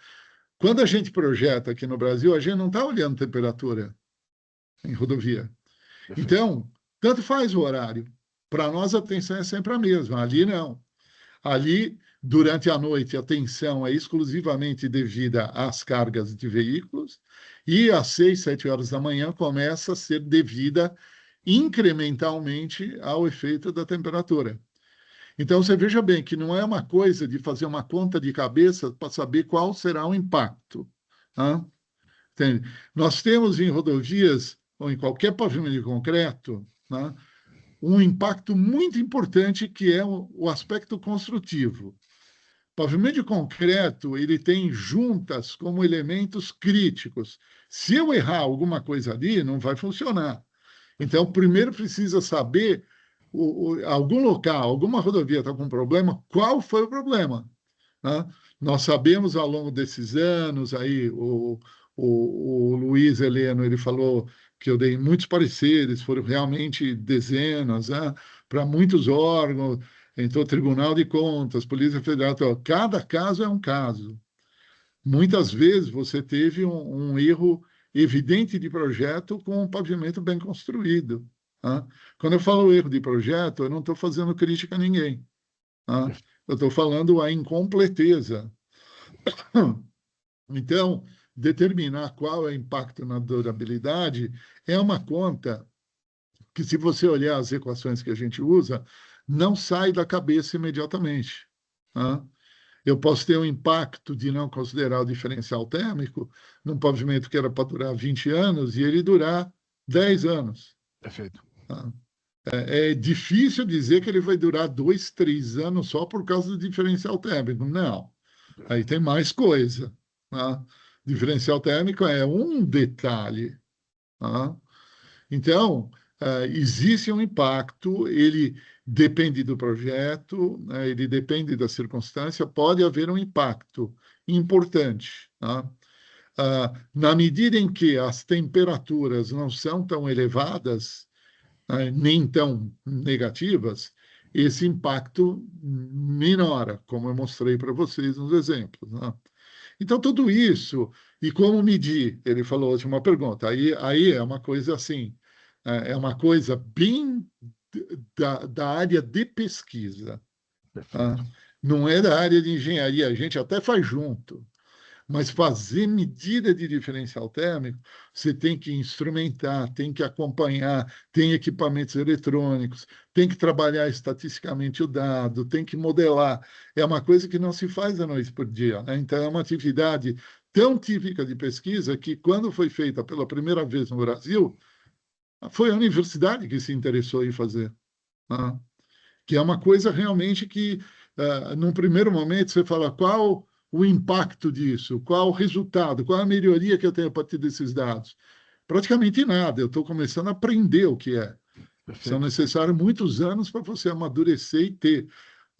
Quando a gente projeta aqui no Brasil, a gente não está olhando temperatura em rodovia. Perfeito. Então, tanto faz o horário. Para nós, a tensão é sempre a mesma. Ali, não. Ali, durante a noite, a tensão é exclusivamente devida às cargas de veículos e às 6, 7 horas da manhã começa a ser devida incrementalmente ao efeito da temperatura. Então, você veja bem que não é uma coisa de fazer uma conta de cabeça para saber qual será o impacto. Entende? Nós temos em rodovias, ou em qualquer pavimento de concreto, um impacto muito importante que é o aspecto construtivo. O pavimento de concreto ele tem juntas como elementos críticos. Se eu errar alguma coisa ali, não vai funcionar. Então, primeiro precisa saber algum local, alguma rodovia está com problema, qual foi o problema? Nós sabemos ao longo desses anos, aí o Luiz Heleno ele falou que eu dei muitos pareceres, foram realmente dezenas, né, para muitos órgãos, entrou Tribunal de Contas, Polícia Federal, cada caso é um caso. Muitas vezes você teve um erro evidente de projeto com um pavimento bem construído. Tá? Quando eu falo erro de projeto, eu não estou fazendo crítica a ninguém. Tá? Eu estou falando a incompleteza. Então, determinar qual é o impacto na durabilidade é uma conta que, se você olhar as equações que a gente usa, não sai da cabeça imediatamente. Tá? Eu posso ter um impacto de não considerar o diferencial térmico num pavimento que era para durar 20 anos e ele durar 10 anos. Perfeito. Tá? É difícil dizer que ele vai durar 2, 3 anos só por causa do diferencial térmico. Não. Aí tem mais coisa. Tá? Diferencial térmico é um detalhe. Tá? Então, existe um impacto, ele depende do projeto, né, ele depende da circunstância, pode haver um impacto importante. Tá? Na medida em que as temperaturas não são tão elevadas, nem tão negativas, esse impacto minora, como eu mostrei para vocês nos exemplos. Né? Então, tudo isso, e como medir? Ele falou, última pergunta, aí é uma coisa assim, é uma coisa bem da área de pesquisa, tá? Perfeito. Não é da área de engenharia, a gente até faz junto, mas fazer medida de diferencial térmico, você tem que instrumentar, tem que acompanhar, tem equipamentos eletrônicos, tem que trabalhar estatisticamente o dado, tem que modelar. É uma coisa que não se faz da noite para o dia, né? Então, é uma atividade tão típica de pesquisa que, quando foi feita pela primeira vez no Brasil, foi a universidade que se interessou em fazer. Né? Que é uma coisa realmente que, num primeiro momento, você fala qual o impacto disso, qual o resultado, qual a melhoria que eu tenho a partir desses dados. Praticamente nada, eu estou começando a aprender o que é. São Perfeito. necessários muitos anos para você amadurecer e ter.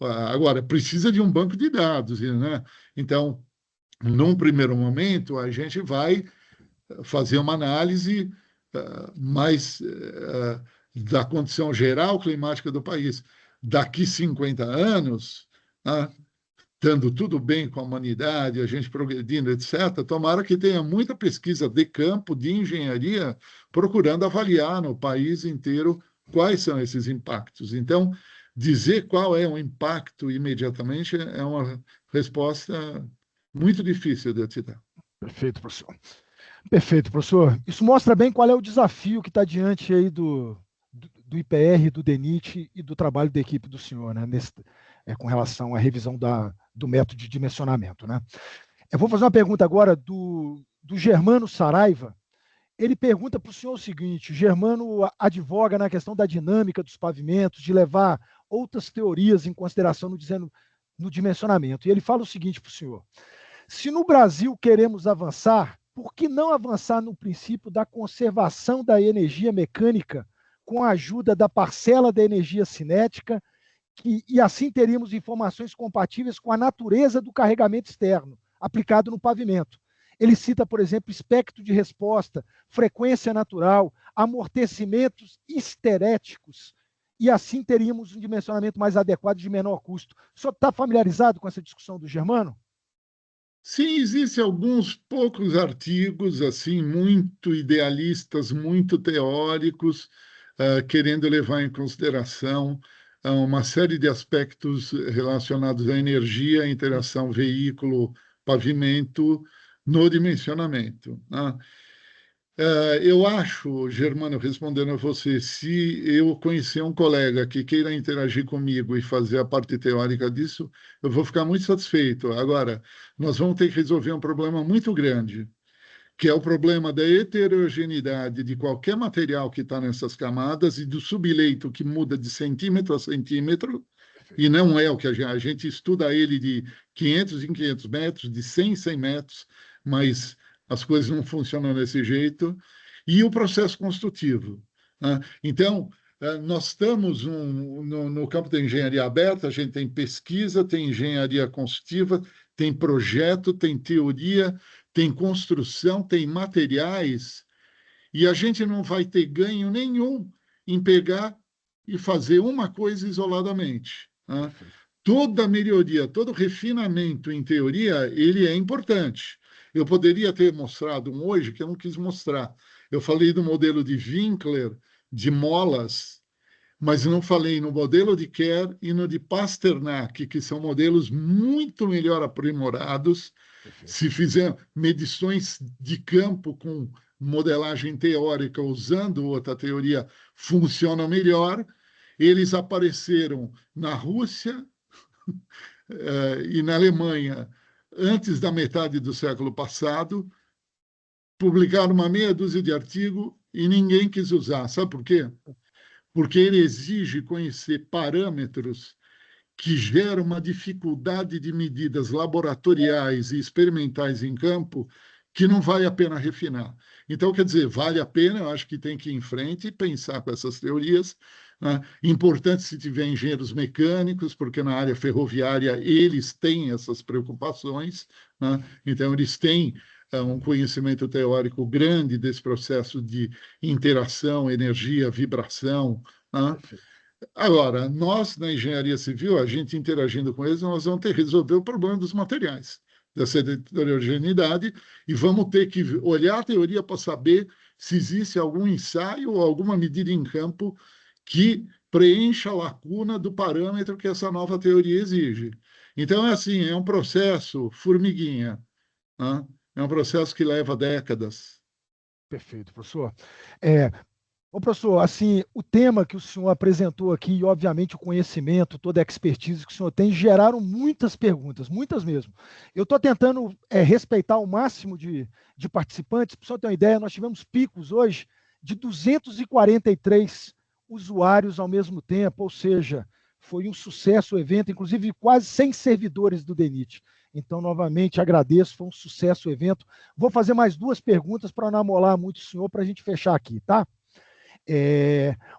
Agora, precisa de um banco de dados, né? Então, num primeiro momento, a gente vai fazer uma análise mais da condição geral climática do país. Daqui 50 anos, né, estando tudo bem com a humanidade, a gente progredindo, etc., tomara que tenha muita pesquisa de campo, de engenharia, procurando avaliar no país inteiro quais são esses impactos. Então, dizer qual é o impacto imediatamente é uma resposta muito difícil de eu te dar. Perfeito, professor. Perfeito, professor. Isso mostra bem qual é o desafio que está diante aí do IPR, do DENIT e do trabalho da equipe do senhor, né, com relação à revisão do método de dimensionamento. Né? Eu vou fazer uma pergunta agora do Germano Saraiva. Ele pergunta para o senhor o seguinte: o Germano advoga na questão da dinâmica dos pavimentos, de levar outras teorias em consideração no dimensionamento. E ele fala o seguinte para o senhor: se no Brasil queremos avançar, por que não avançar no princípio da conservação da energia mecânica com a ajuda da parcela da energia cinética, e assim teríamos informações compatíveis com a natureza do carregamento externo aplicado no pavimento? Ele cita, por exemplo, espectro de resposta, frequência natural, amortecimentos histeréticos, e assim teríamos um dimensionamento mais adequado de menor custo. O senhor está familiarizado com essa discussão do Germano? Sim, existem alguns poucos artigos assim muito idealistas, muito teóricos, querendo levar em consideração uma série de aspectos relacionados à energia, à interação veículo-pavimento no dimensionamento. Né? Eu acho, Germano, respondendo a você, se eu conhecer um colega que queira interagir comigo e fazer a parte teórica disso, eu vou ficar muito satisfeito. Agora, nós vamos ter que resolver um problema muito grande, que é o problema da heterogeneidade de qualquer material que está nessas camadas e do subleito que muda de centímetro a centímetro, e não é o que a gente estuda ele de 500 em 500 metros, de 100 em 100 metros, mas as coisas não funcionam desse jeito, e o processo construtivo. Né? Então, nós estamos no campo da engenharia aberta, a gente tem pesquisa, tem engenharia construtiva, tem projeto, tem teoria, tem construção, tem materiais, E a gente não vai ter ganho nenhum em pegar e fazer uma coisa isoladamente, né? Toda melhoria, todo refinamento, em teoria, ele é importante. Eu poderia ter mostrado um hoje que eu não quis mostrar. Eu falei do modelo de Winkler, de molas, mas não falei no modelo de Kerr e no de Pasternak, que são modelos muito melhor aprimorados. Se fizer medições de campo com modelagem teórica usando outra teoria, funciona melhor. Eles apareceram na Rússia, e na Alemanha antes da metade do século passado, publicaram uma meia dúzia de artigos e ninguém quis usar. Sabe por quê? Porque ele exige conhecer parâmetros que geram uma dificuldade de medidas laboratoriais e experimentais em campo que não vale a pena refinar. Então, quer dizer, vale a pena, eu acho que tem que ir em frente e pensar com essas teorias, né? Importante se tiver engenheiros mecânicos, porque na área ferroviária eles têm essas preocupações, né? Então, eles têm um conhecimento teórico grande desse processo de interação, energia, vibração, né? Agora, nós, na engenharia civil, a gente interagindo com eles, nós vamos ter que resolver o problema dos materiais, dessa heterogeneidade, e vamos ter que olhar a teoria para saber se existe algum ensaio ou alguma medida em campo que preencha a lacuna do parâmetro que essa nova teoria exige. Então, é assim, é um processo formiguinha, né? É um processo que leva décadas. Perfeito, professor. É, Ô, professor, assim, o tema que o senhor apresentou aqui, e obviamente o conhecimento, toda a expertise que o senhor tem, geraram muitas perguntas, muitas mesmo. Eu estou tentando respeitar o máximo de participantes. Para o senhor ter uma ideia, nós tivemos picos hoje de 243 usuários ao mesmo tempo, ou seja, foi um sucesso o evento, inclusive quase 100 servidores do DENIT. Então, novamente, agradeço, foi um sucesso o evento. Vou fazer mais duas perguntas para não amolar muito o senhor, para a gente fechar aqui, tá?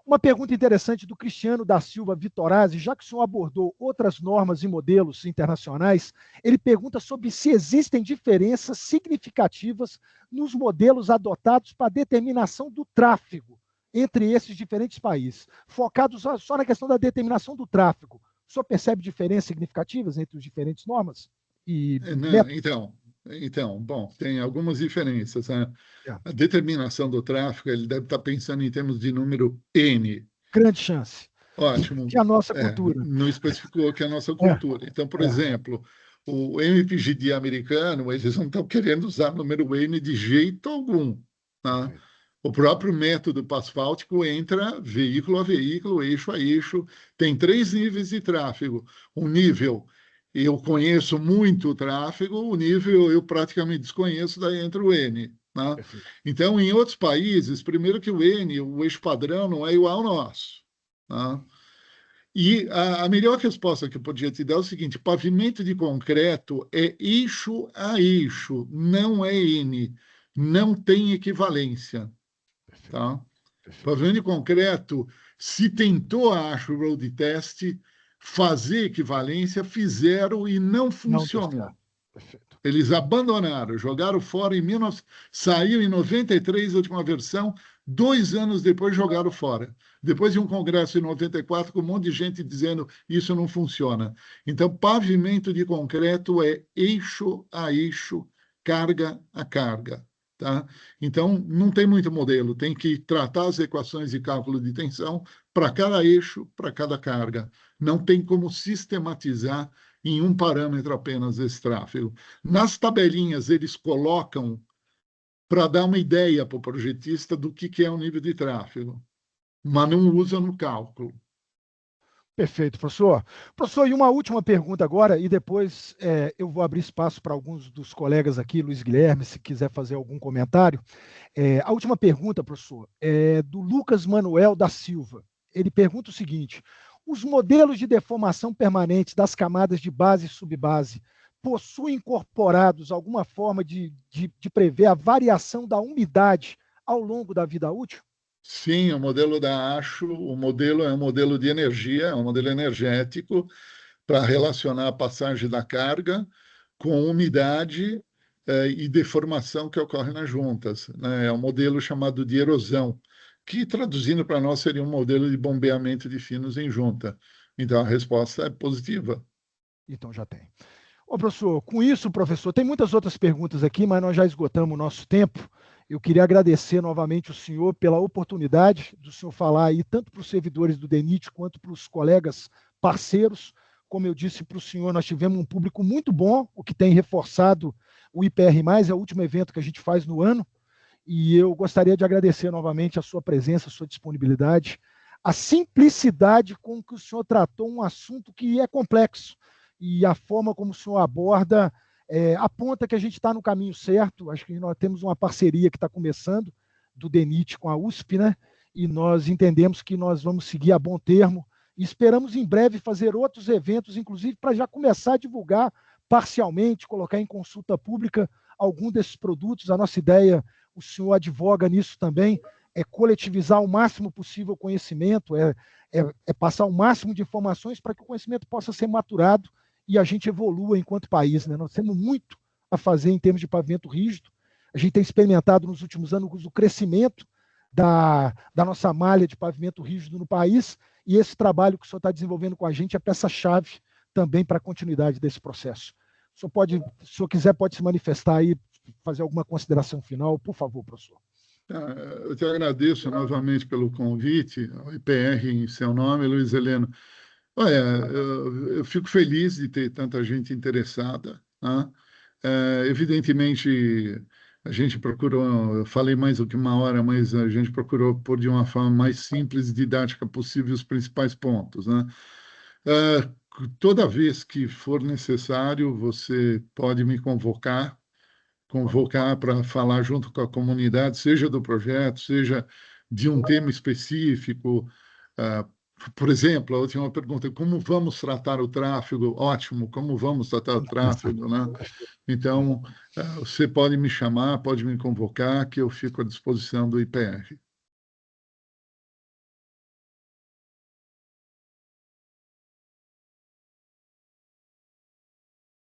Uma pergunta interessante do Cristiano da Silva Vitorazzi, já que o senhor abordou outras normas e modelos internacionais, ele pergunta sobre se existem diferenças significativas nos modelos adotados para a determinação do tráfego entre esses diferentes países. Focados só na questão da determinação do tráfego, o senhor percebe diferenças significativas entre as diferentes normas e métodos? Então, bom, tem algumas diferenças, né? A determinação do tráfego, ele deve estar pensando em termos de número N. Grande chance. Ótimo. Que é a nossa cultura. Não especificou que é a nossa cultura. Então, por exemplo, o MPGD americano, eles não estão querendo usar número N de jeito algum, tá? O próprio método asfáltico entra veículo a veículo, eixo a eixo. Tem 3 níveis de tráfego. Um nível, eu conheço muito o tráfego, o nível eu praticamente desconheço, daí entra o N. Tá? Então, em outros países, primeiro que o N, o eixo padrão, não é igual ao nosso. Tá? E a melhor resposta que eu podia te dar é o seguinte: pavimento de concreto é eixo a eixo, não é N, não tem equivalência. Tá? Pavimento de concreto, se tentou a ASHO Road Test fazer equivalência, fizeram e não funcionou. Eles abandonaram, jogaram fora em 19... Saiu em 93 a última versão, 2 anos depois jogaram fora. Depois de um congresso em 94, com um monte de gente dizendo isso não funciona. Então, pavimento de concreto é eixo a eixo, carga a carga. Tá? Então, não tem muito modelo, tem que tratar as equações de cálculo de tensão para cada eixo, para cada carga. Não tem como sistematizar em um parâmetro apenas esse tráfego. Nas tabelinhas, eles colocam para dar uma ideia para o projetista do que é o nível de tráfego, mas não usa no cálculo. Perfeito, professor. Professor, e uma última pergunta agora, e depois eu vou abrir espaço para alguns dos colegas aqui, Luiz Guilherme, se quiser fazer algum comentário. A última pergunta, professor, é do Lucas Manuel da Silva. Ele pergunta o seguinte: os modelos de deformação permanente das camadas de base e subbase possuem incorporados alguma forma de prever a variação da umidade ao longo da vida útil? Sim, o modelo da ASHO, o modelo é um modelo de energia, é um modelo energético para relacionar a passagem da carga com umidade e deformação que ocorre nas juntas, né? É um modelo chamado de erosão, que traduzindo para nós seria um modelo de bombeamento de finos em junta. Então a resposta é positiva. Então já tem. Ô, professor, com isso, professor, tem muitas outras perguntas aqui, mas nós já esgotamos o nosso tempo. Eu queria agradecer novamente o senhor pela oportunidade do senhor falar aí, tanto para os servidores do DENIT quanto para os colegas parceiros. Como eu disse para o senhor, nós tivemos um público muito bom, o que tem reforçado o IPR+, é o último evento que a gente faz no ano, e eu gostaria de agradecer novamente a sua presença, a sua disponibilidade, a simplicidade com que o senhor tratou um assunto que é complexo, e a forma como o senhor aborda aponta que a gente está no caminho certo. Acho que nós temos uma parceria que está começando, do DENIT com a USP, né? E nós entendemos que nós vamos seguir a bom termo e esperamos em breve fazer outros eventos, inclusive para já começar a divulgar parcialmente, colocar em consulta pública algum desses produtos. A nossa ideia, o senhor advoga nisso também, é coletivizar o máximo possível o conhecimento, é passar o máximo de informações para que o conhecimento possa ser maturado e a gente evolua enquanto país, né? Nós temos muito a fazer em termos de pavimento rígido. A gente tem experimentado nos últimos anos o crescimento da nossa malha de pavimento rígido no país, e esse trabalho que o senhor está desenvolvendo com a gente é peça-chave também para a continuidade desse processo. O senhor pode, se o senhor quiser, pode se manifestar aí, fazer alguma consideração final, por favor, professor. Eu te agradeço novamente pelo convite, ao IPR em seu nome, Luiz Heleno. Olha, eu fico feliz de ter tanta gente interessada, né? Evidentemente, a gente procurou, eu falei mais do que uma hora, mas a gente procurou pôr de uma forma mais simples e didática possível os principais pontos, né? Toda vez que for necessário, você pode me convocar para falar junto com a comunidade, seja do projeto, seja de um tema específico. Por exemplo, a última pergunta, como vamos tratar o tráfego? Ótimo, como vamos tratar o tráfego, né? Então, você pode me chamar, pode me convocar, que eu fico à disposição do IPR.